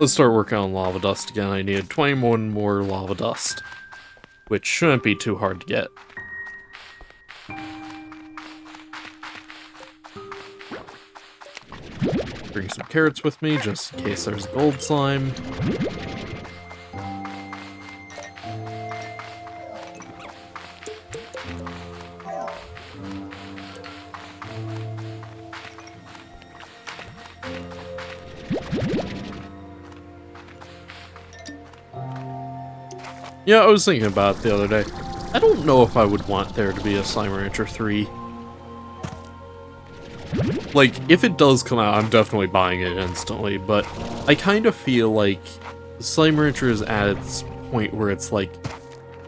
let's start working on lava dust again. I needed 21 more lava dust, which shouldn't be too hard to get. Bring some carrots with me just in case there's gold slime. Yeah, I was thinking about it the other day. I don't know if I would want there to be a Slime Rancher 3. Like, if it does come out, I'm definitely buying it instantly, but I kind of feel like Slime Rancher is at its point where it's like,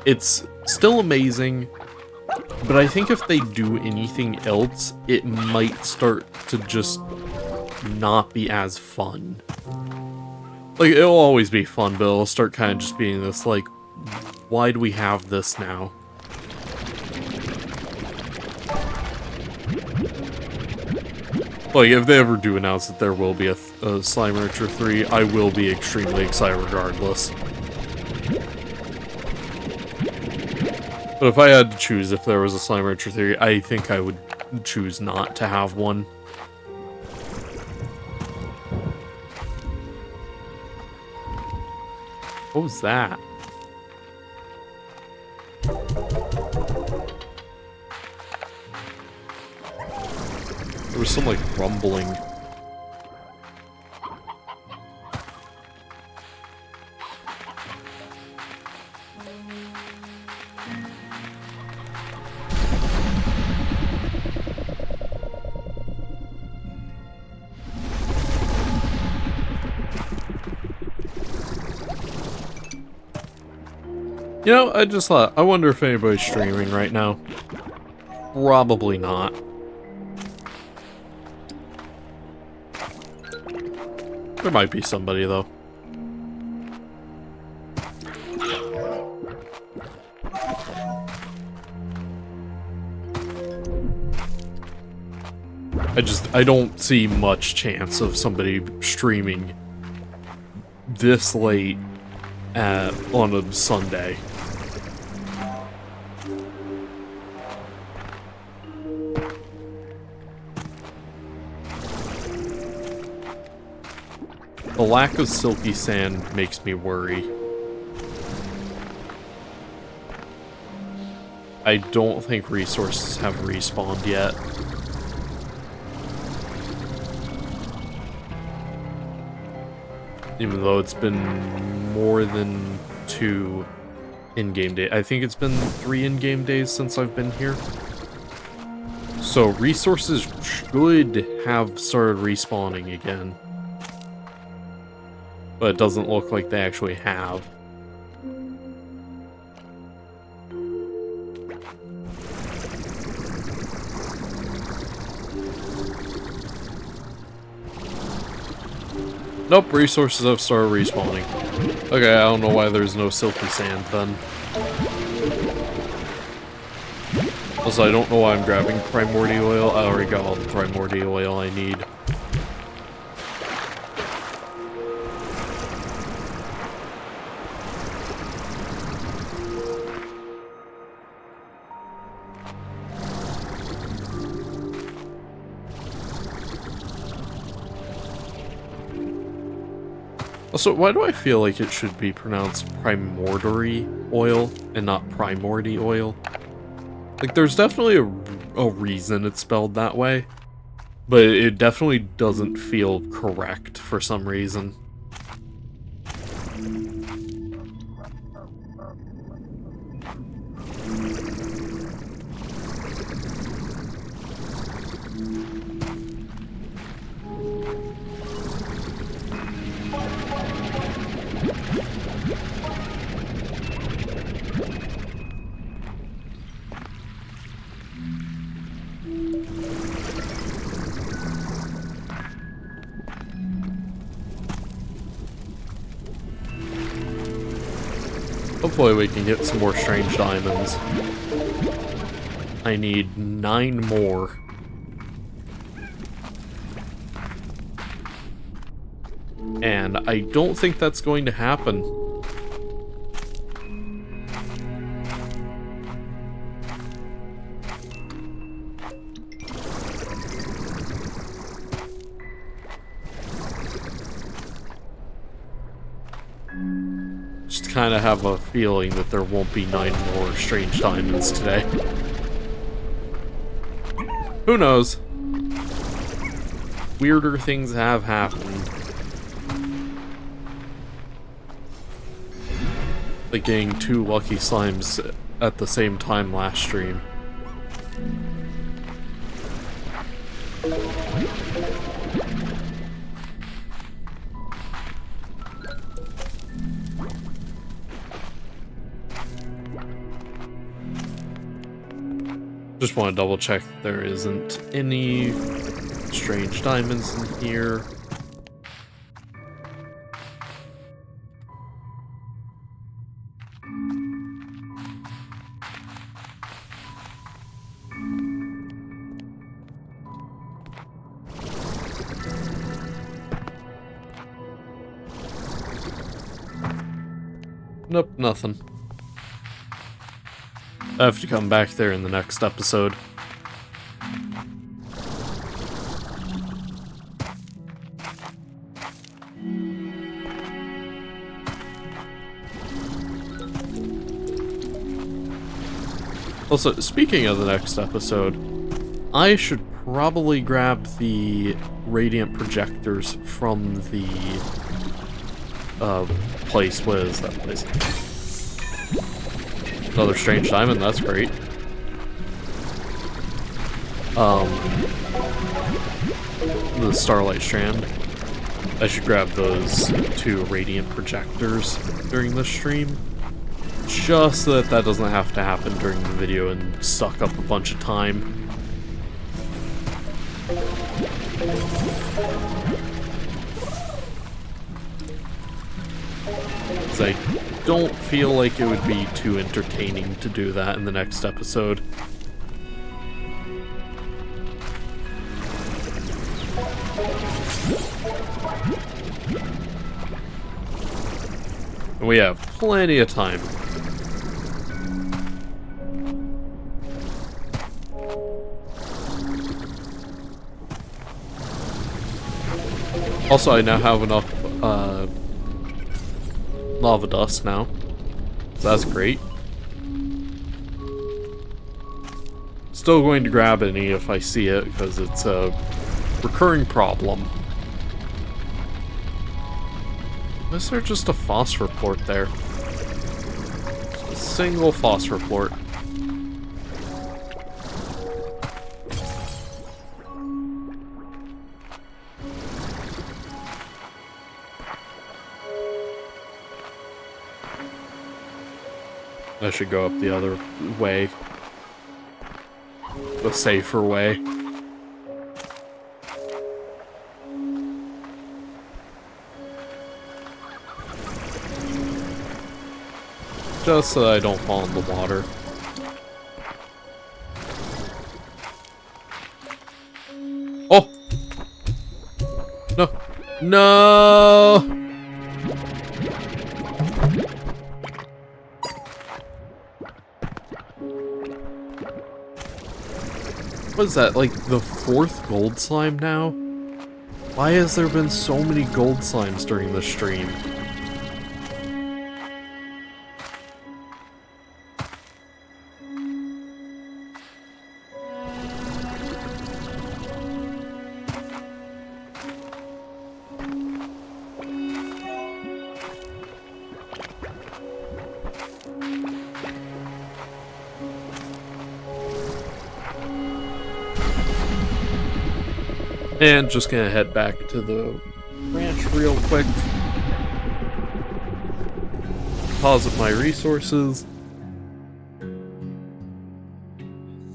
it's still amazing, but I think if they do anything else, it might start to just not be as fun. Like, it'll always be fun, but it'll start kind of just being this, like, why do we have this now? Like, if they ever do announce that there will be a Slime Rancher 3, I will be extremely excited regardless. But if I had to choose if there was a Slime Rancher 3, I think I would choose not to have one. What was that? There was some, like, rumbling. You know, I just thought, I wonder if anybody's streaming right now. Probably not. There might be somebody, though. I don't see much chance of somebody streaming this late on a Sunday. The lack of silky sand makes me worry. I don't think resources have respawned yet. Even though it's been more than 2 in-game days. I think it's been 3 in-game days since I've been here. So resources should have started respawning again. But it doesn't look like they actually have. Nope, resources have started respawning. Okay, I don't know why there's no silky sand then. Also, I don't know why I'm grabbing primordial oil. I already got all the primordial oil I need. Also, why do I feel like it should be pronounced primordial oil and not primordial oil? Like, there's definitely a reason it's spelled that way, but it definitely doesn't feel correct for some reason. Hopefully we can get some more strange diamonds. I need 9 more. And I don't think that's going to happen. Just kind of have a feeling that there won't be 9 more strange diamonds today. Who knows? Weirder things have happened. Like getting 2 lucky slimes at the same time last stream. Just want to double check there isn't any strange diamonds in here. Nope, nothing. I have to come back there in the next episode. Also, speaking of the next episode, I should probably grab the radiant projectors from the place. What is that place? Another strange diamond, that's great. The Starlight Strand. I should grab those 2 radiant projectors during this stream. just so that doesn't have to happen during the video and suck up a bunch of time. Because I don't feel like it would be too entertaining to do that in the next episode. And we have plenty of time. Also, I now have enough lava dust now, so that's great. Still going to grab any if I see it, because it's a recurring problem. Is there just a phosphor plort there? Just a single phosphor plort. I should go up the other way. The safer way. Just so I don't fall in the water. Oh! No! No! What is that, like the 4th gold slime now? Why has there been so many gold slimes during this stream? And just gonna head back to the ranch real quick. Deposit my resources.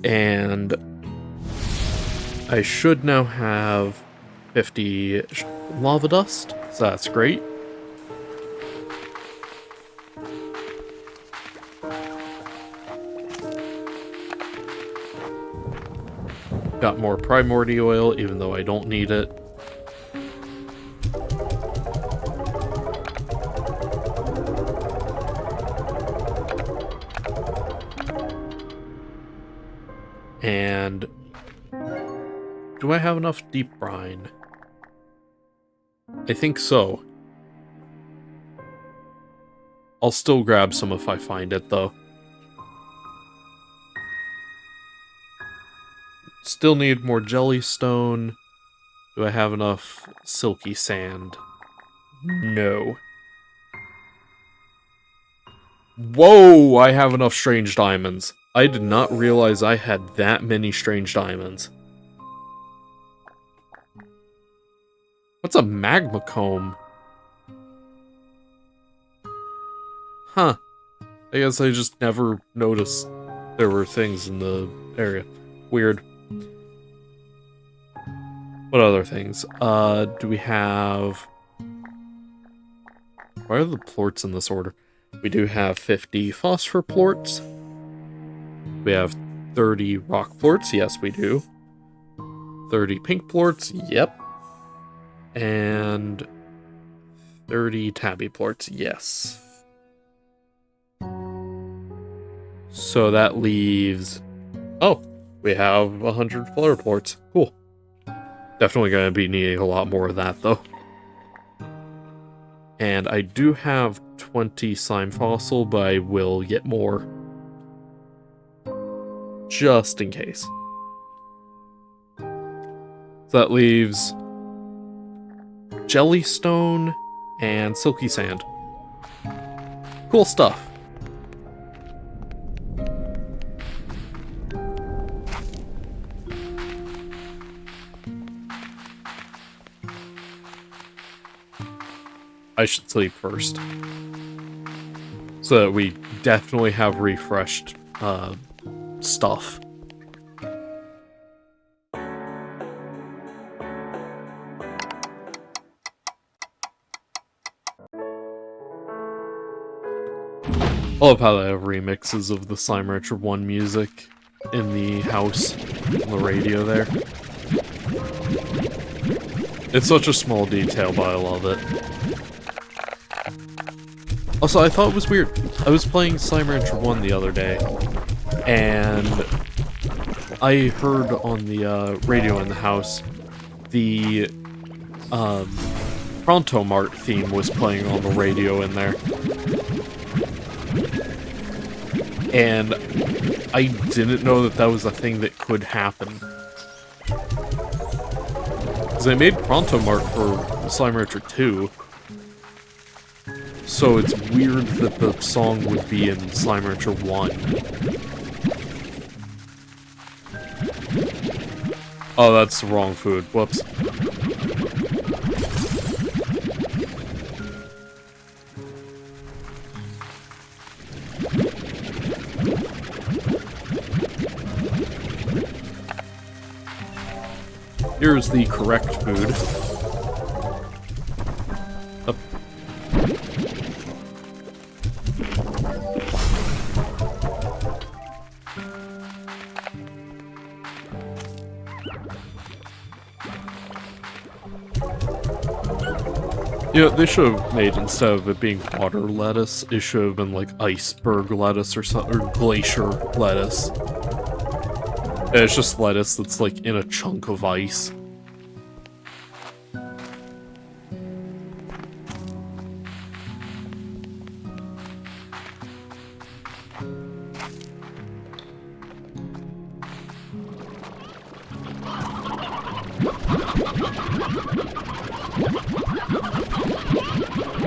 And I should now have 50 lava dust, so that's great. Got more primordial oil, even though I don't need it. And do I have enough deep brine? I think so. I'll still grab some if I find it, though. Still need more jellystone. Do I have enough silky sand? No. Whoa! I have enough strange diamonds. I did not realize I had that many strange diamonds. What's a magma comb? Huh. I guess I just never noticed there were things in the area. Weird. What other things? Do we have... Why are the plorts in this order? We do have 50 phosphor plorts. We have 30 rock plorts. Yes, we do. 30 pink plorts. Yep. And 30 tabby plorts. Yes. So that leaves... Oh, we have 100 flare plorts. Cool. Definitely going to be needing a lot more of that, though. And I do have 20 slime fossil, but I will get more. Just in case. So that leaves jellystone and silky sand. Cool stuff. I should sleep first, so that we definitely have refreshed stuff. I love how they have remixes of the Slime Rancher 1 music in the house, on the radio there. It's such a small detail, but I love it. Also, I thought it was weird. I was playing Slime Rancher 1 the other day, and I heard on the radio in the house the Pronto Mart theme was playing on the radio in there. And I didn't know that that was a thing that could happen. Because I made Pronto Mart for Slime Rancher 2. So it's weird that the song would be in Slime Rancher 1. Oh, that's the wrong food. Whoops. Here's the correct food. Up. Yeah, they should have made, instead of it being water lettuce, it should have been like iceberg lettuce or something, or glacier lettuce. And it's just lettuce that's like in a chunk of ice.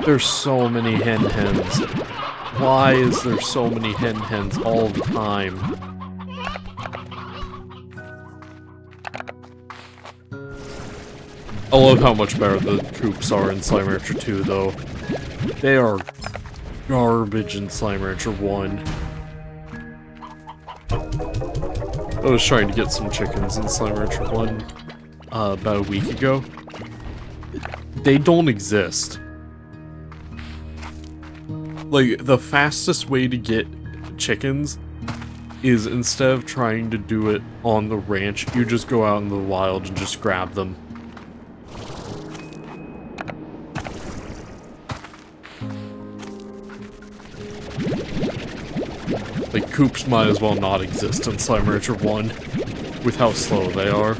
There's so many hens. Why is there so many hens all the time? I love how much better the coops are in Slime Rancher 2, though. They are garbage in Slime Rancher 1. I was trying to get some chickens in Slime Rancher 1 about a week ago. They don't exist. Like, the fastest way to get chickens is, instead of trying to do it on the ranch, you just go out in the wild and just grab them. Like, coops might as well not exist in Slime Rancher 1, with how slow they are.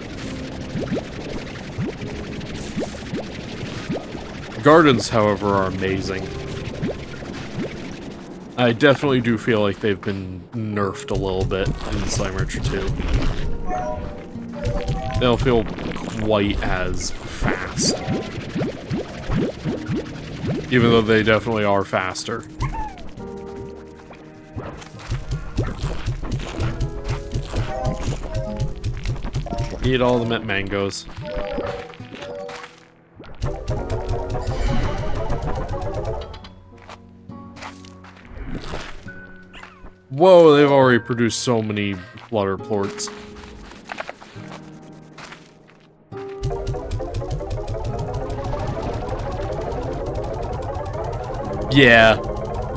Gardens, however, are amazing. I definitely do feel like they've been nerfed a little bit in Slime Rancher 2. They don't feel quite as fast. Even though they definitely are faster. Eat all the mint mangoes. Whoa, they've already produced so many flutter plorts. Yeah,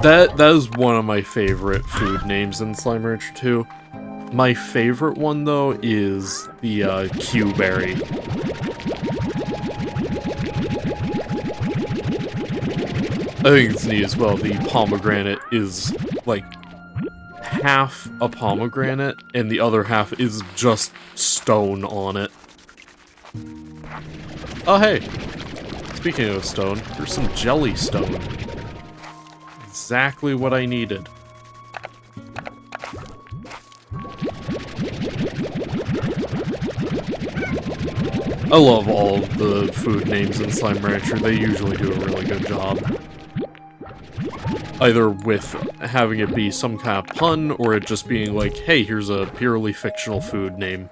that is one of my favorite food names in Slime Rancher 2. My favorite one, though, is the Q-berry. I think it's neat as well. The pomegranate is, like, half a pomegranate, and the other half is just stone on it. Oh, hey! Speaking of stone, there's some jelly stone. Exactly what I needed. I love all of the food names in Slime Rancher. They usually do a really good job. Either with having it be some kind of pun, or it just being like, hey, here's a purely fictional food name.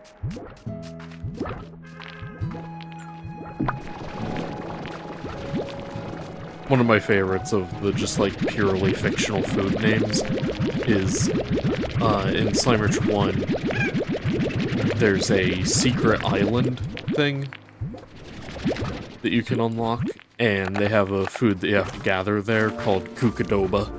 one of my favorites of the just like purely fictional food names is in Slimer's 1, there's a secret island thing that you can unlock, and they have a food that you have to gather there called Kukadoba.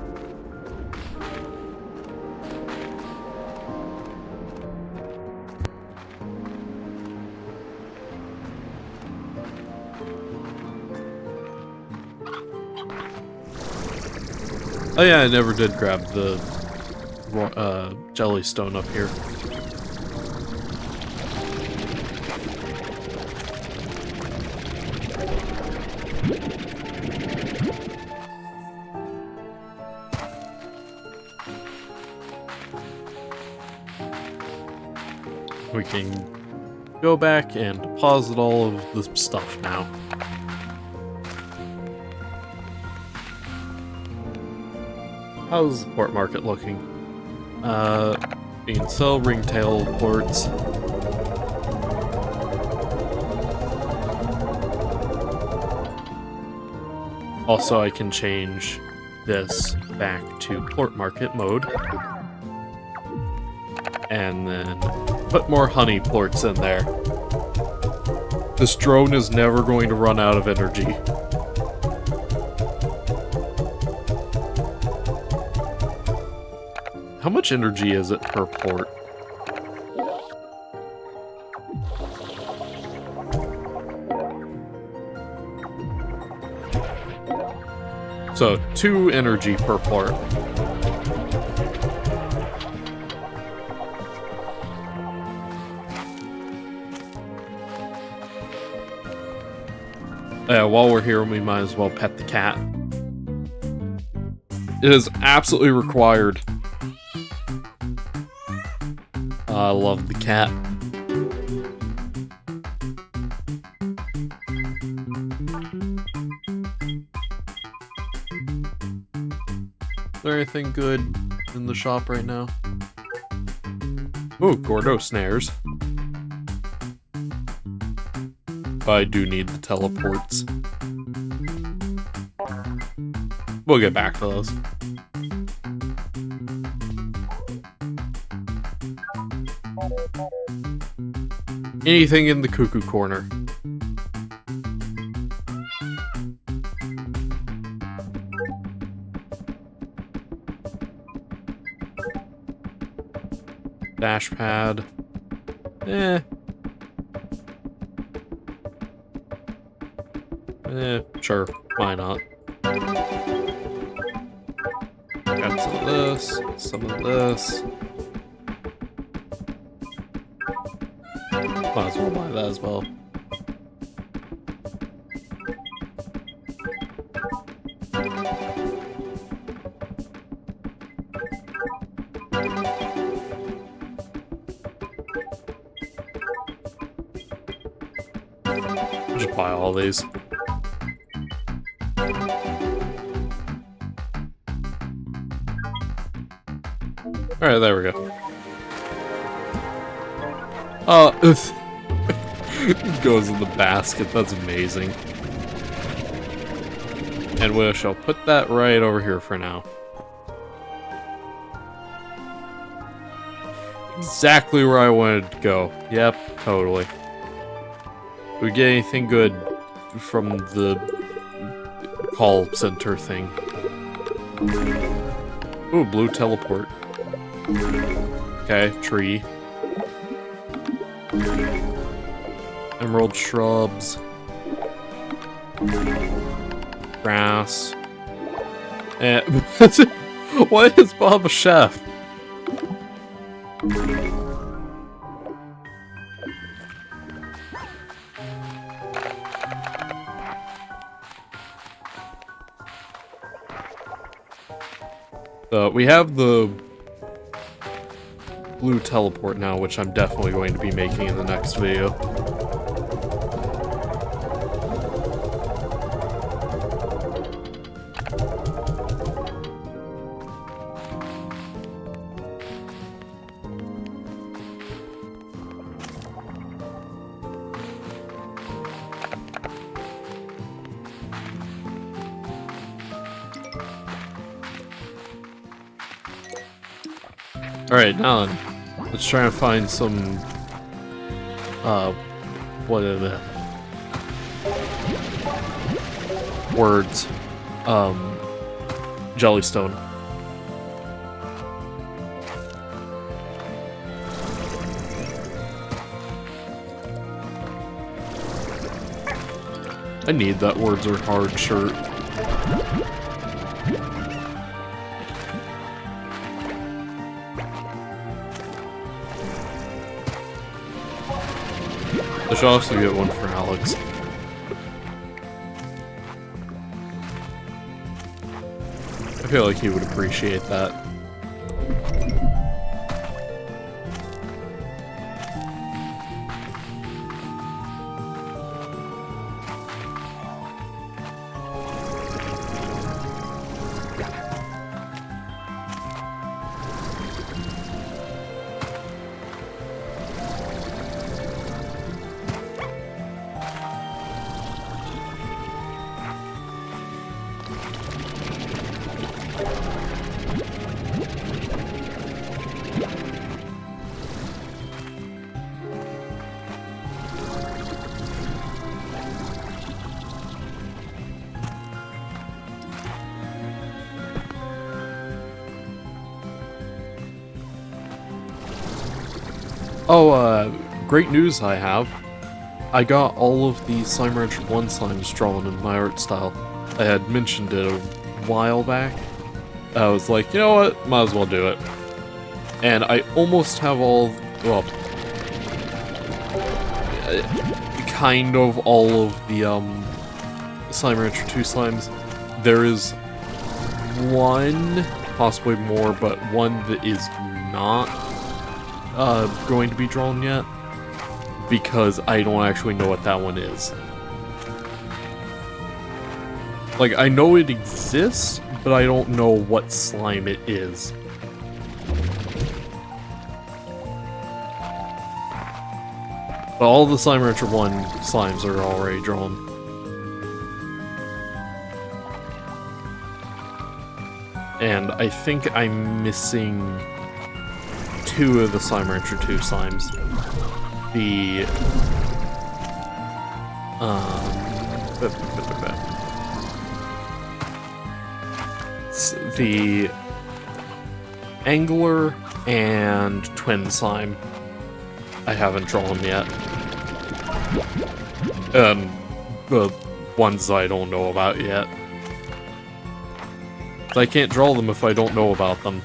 Oh yeah, I never did grab the Jellystone up here. We can go back and deposit all of the stuff now. How's the port market looking? You can sell ringtail ports. Also, I can change this back to port market mode. And then put more honey ports in there. This drone is never going to run out of energy. How much energy is it per port? So, 2 energy per port. While we're here, we might as well pet the cat. It is absolutely required. I love the cat. Is there anything good in the shop right now? Ooh, Gordo snares. But I do need the teleports. We'll get back to those. Anything in the cuckoo corner. Dash pad. Sure. Why not? Got some of this, some of this. Might as well buy that as well. Just buy all these. Alright, there we go. It goes in the basket, that's amazing. And we shall put that right over here for now. Exactly where I wanted to go. Yep, totally. Do we get anything good from the call center thing? Ooh, blue teleport. Okay, tree. Emerald shrubs. Grass. And why is Bob a chef? We have the blue teleport now, which I'm definitely going to be making in the next video. Alright, now then. Let's try and find some... what are the... words. Jellystone. I need that words are hard shirt. I should also get one for Alex. I feel like he would appreciate that. Oh, great news I have. I got all of the Slime Rancher 1 slimes drawn in my art style. I had mentioned it a while back. I was like, you know what, might as well do it. And I almost have all, well, kind of all of the, Slime Rancher 2 slimes. There is one, possibly more, but one that is not going to be drawn yet, because I don't actually know what that one is. Like, I know it exists, but I don't know what slime it is. But all the Slime Rancher 1 slimes are already drawn. And I think I'm missing 2 of the Slime Rancher 2 slimes. The Angler and Twin slime. I haven't drawn yet. The ones I don't know about yet. I can't draw them if I don't know about them.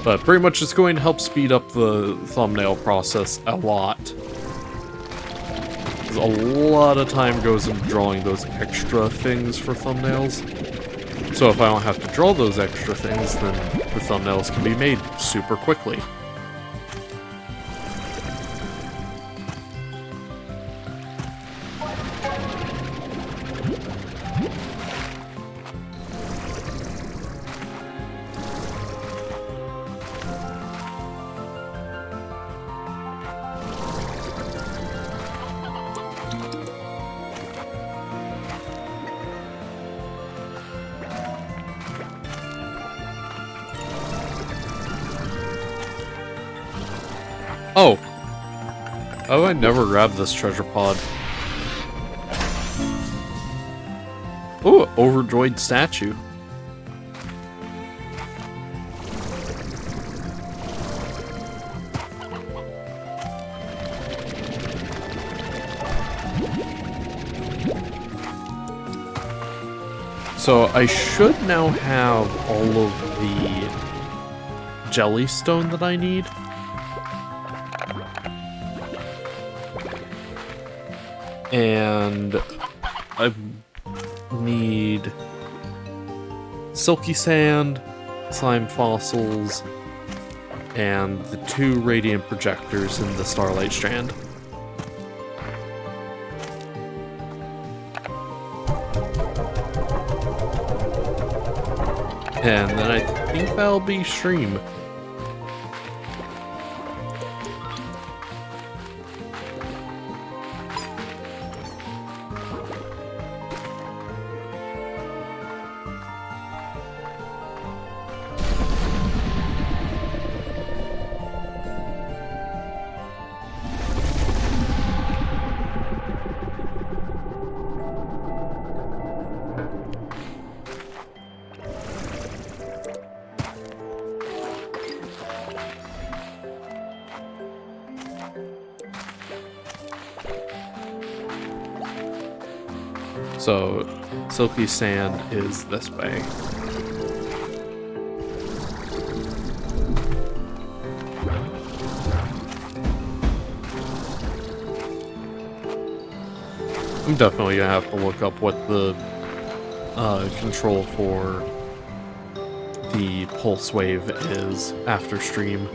But pretty much it's going to help speed up the thumbnail process a lot. A lot of time goes into drawing those extra things for thumbnails. So if I don't have to draw those extra things, then the thumbnails can be made super quickly. Oh! How have I never grabbed this treasure pod? Ooh, overjoyed statue. So I should now have all of the jellystone that I need. And I need silky sand, slime fossils, and the 2 radiant projectors in the Starlight Strand. And then I think that'll be stream. So, Silky Sand is this way. I'm definitely gonna have to look up what the control for the pulse wave is after stream.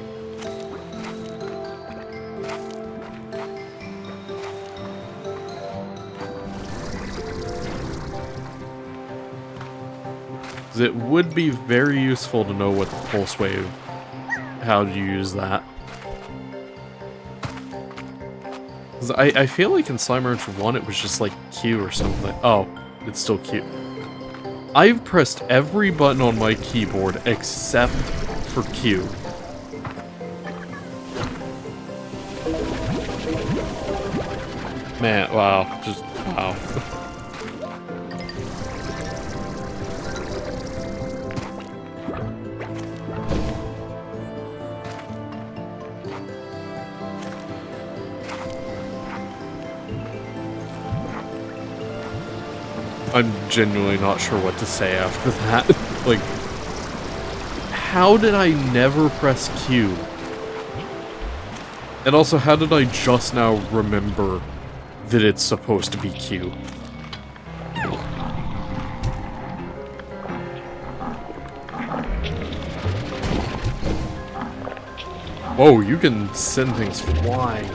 It would be very useful to know what the pulse wave, how to use that. I feel like in Slime Rancher 1 it was just like Q or something. Oh, it's still Q. I've pressed every button on my keyboard except for Q. Man, wow. Just, wow. I'm genuinely not sure what to say after that. Like, how did I never press Q? And also, how did I just now remember that it's supposed to be Q? Whoa, you can send things flying.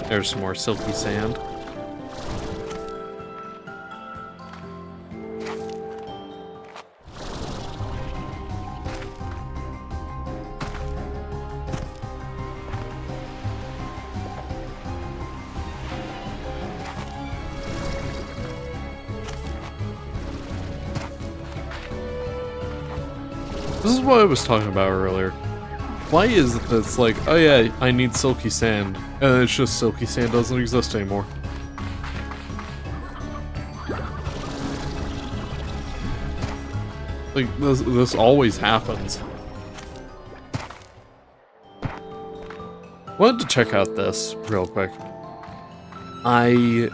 There's some more silky sand. This is what I was talking about earlier. Why is it that it's like, oh yeah, I need silky sand, and then it's just silky sand doesn't exist anymore? Like, this always happens. Wanted to check out this real quick. I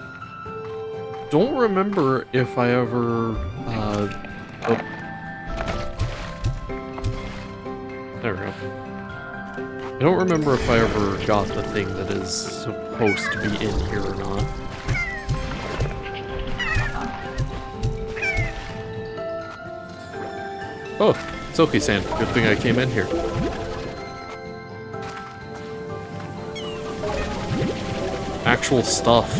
don't remember if I ever, oh. There we go. I don't remember if I ever got the thing that is supposed to be in here or not. Oh, silky sand. Good thing I came in here. Actual stuff.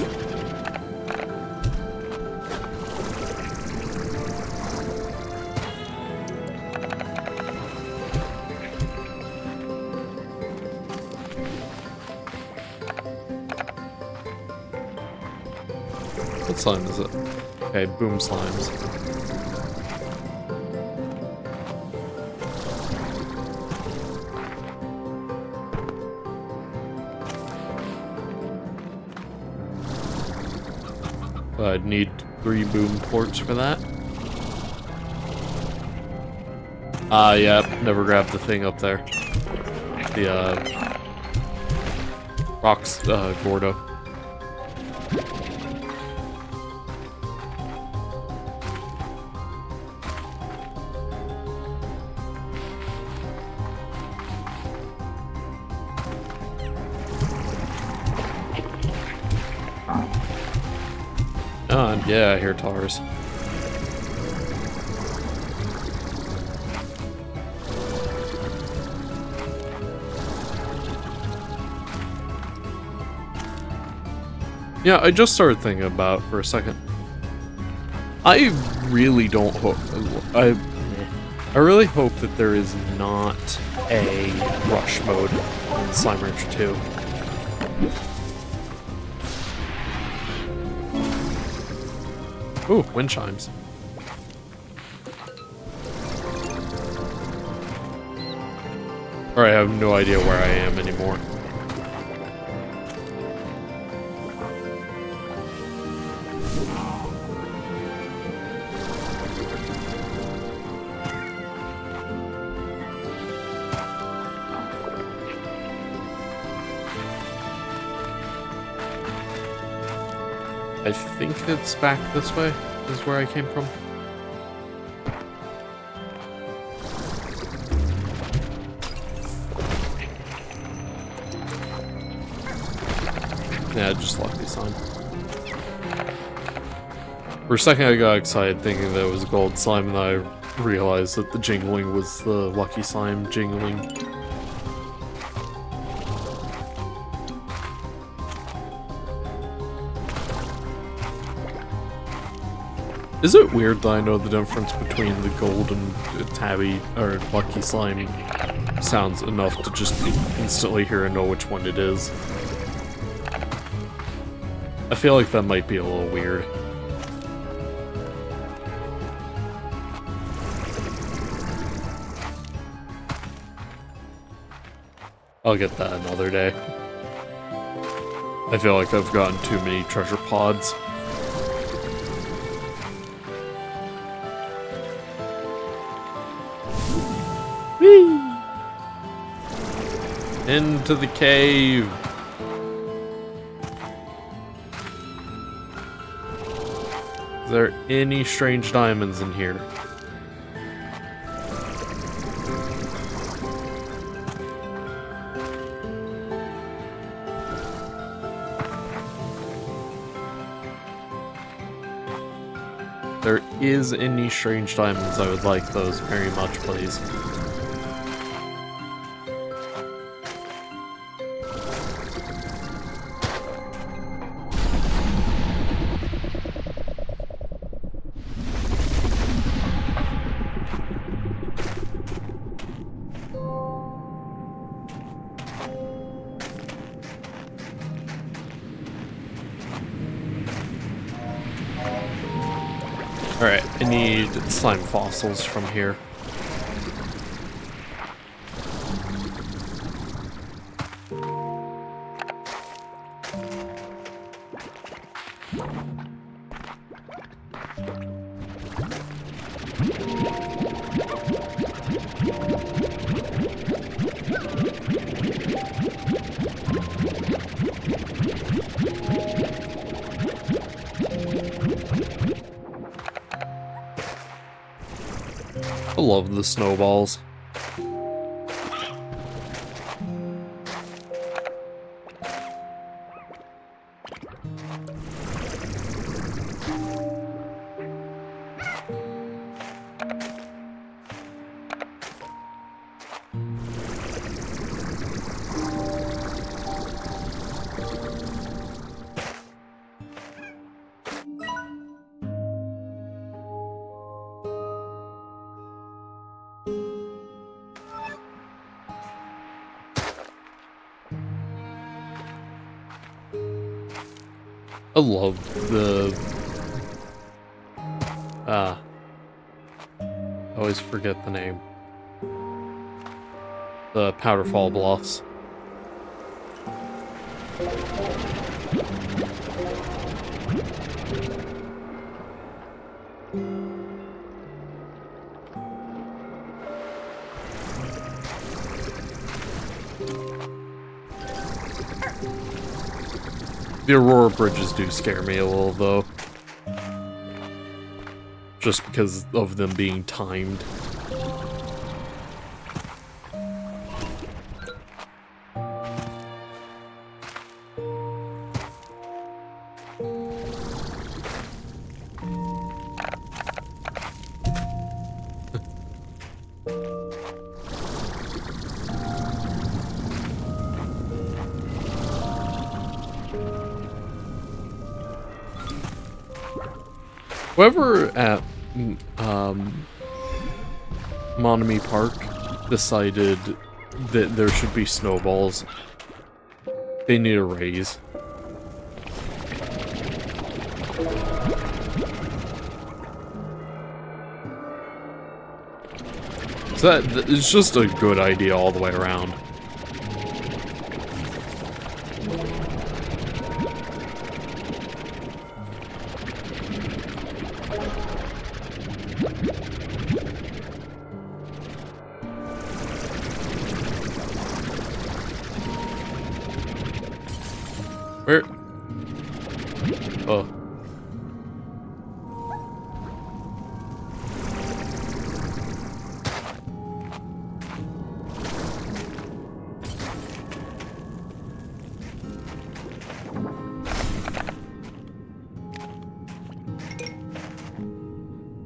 What slime is it? Okay, boom slimes. I'd need 3 boom ports for that. Yeah, never grabbed the thing up there. The, rocks, Gordo. Yeah, I hear tars. Yeah, I just started thinking about it for a second. I really don't hope... I really hope that there is not a rush mode in Slime Rancher 2. Ooh, wind chimes. Alright, I have no idea where I am anymore. I think it's back this way, is where I came from. Yeah, just lucky slime. For a second I got excited thinking that it was gold slime, and then I realized that the jingling was the lucky slime jingling. Is it weird that I know the difference between the gold and tabby or lucky slime sounds enough to just instantly hear and know which one it is? I feel like that might be a little weird. I'll get that another day. I feel like I've gotten too many treasure pods. Whee! Into the cave. Is there any strange diamonds in here? There is any strange diamonds, I would like those very much, please. Alright, I need slime fossils from here. I love the snowballs. I love the... I always forget the name. The Powderfall Bluffs. The Aurora Bridges do scare me a little, though. Just because of them being timed. Whoever at Monami Park decided that there should be snowballs, they need a raise. So it's just a good idea all the way around. Where? Oh.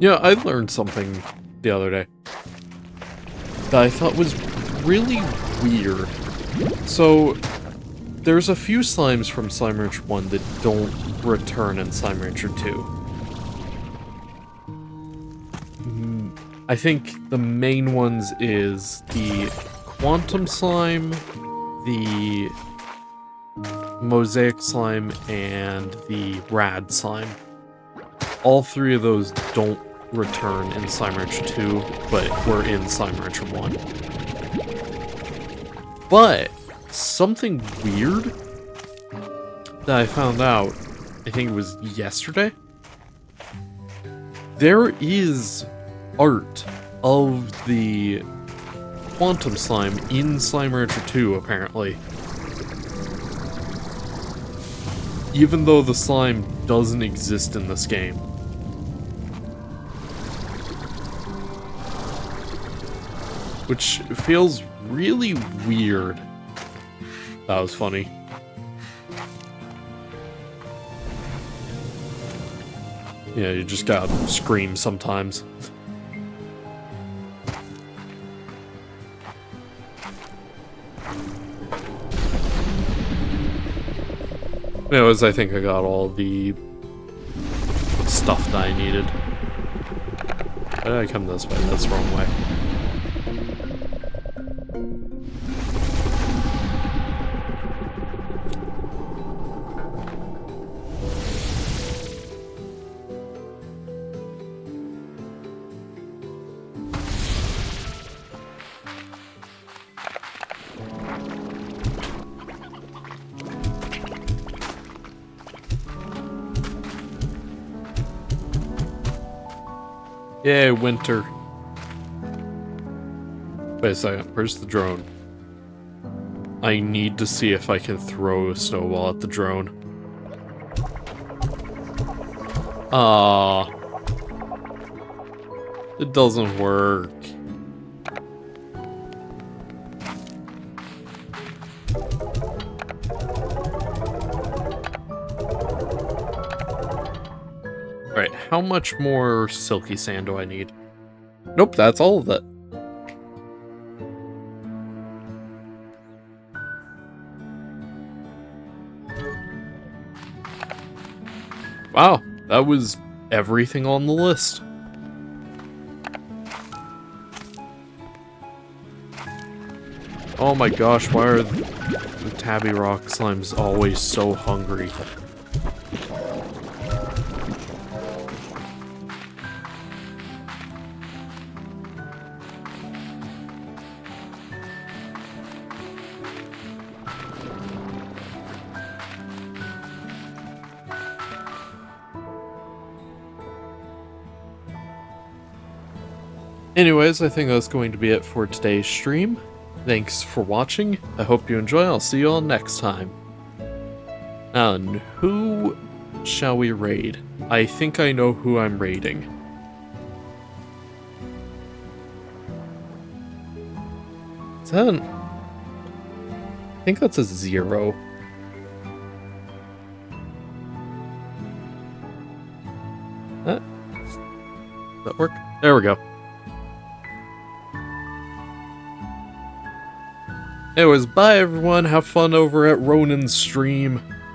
Yeah, I learned something the other day that I thought was really weird. So, there's a few slimes from Slime Rancher 1 that don't return in Slime Rancher 2. I think the main ones is the Quantum Slime, the Mosaic Slime, and the Rad Slime. All three of those don't return in Slime Rancher 2, but were in Slime Rancher 1. But something weird that I found out, I think it was yesterday, there is art of the Quantum Slime in Slime Rancher 2, apparently. Even though the slime doesn't exist in this game. Which feels really weird. That was funny. Yeah, you just gotta scream sometimes. Anyways, I think I got all the stuff that I needed. Why did I come this way? That's the wrong way. Yay, winter. Wait a second, where's the drone? I need to see if I can throw a snowball at the drone. Ah, it doesn't work. Right, how much more silky sand do I need? Nope, that's all of it. Wow, that was everything on the list. Oh my gosh, why are the Tabby Rock slimes always so hungry? Anyways, I think that's going to be it for today's stream. Thanks for watching. I hope you enjoy. I'll see you all next time. And who shall we raid? I think I know who I'm raiding. Is that an... I think that's a 0. Does that work? There we go. Anyways, bye everyone, have fun over at Ronin's stream.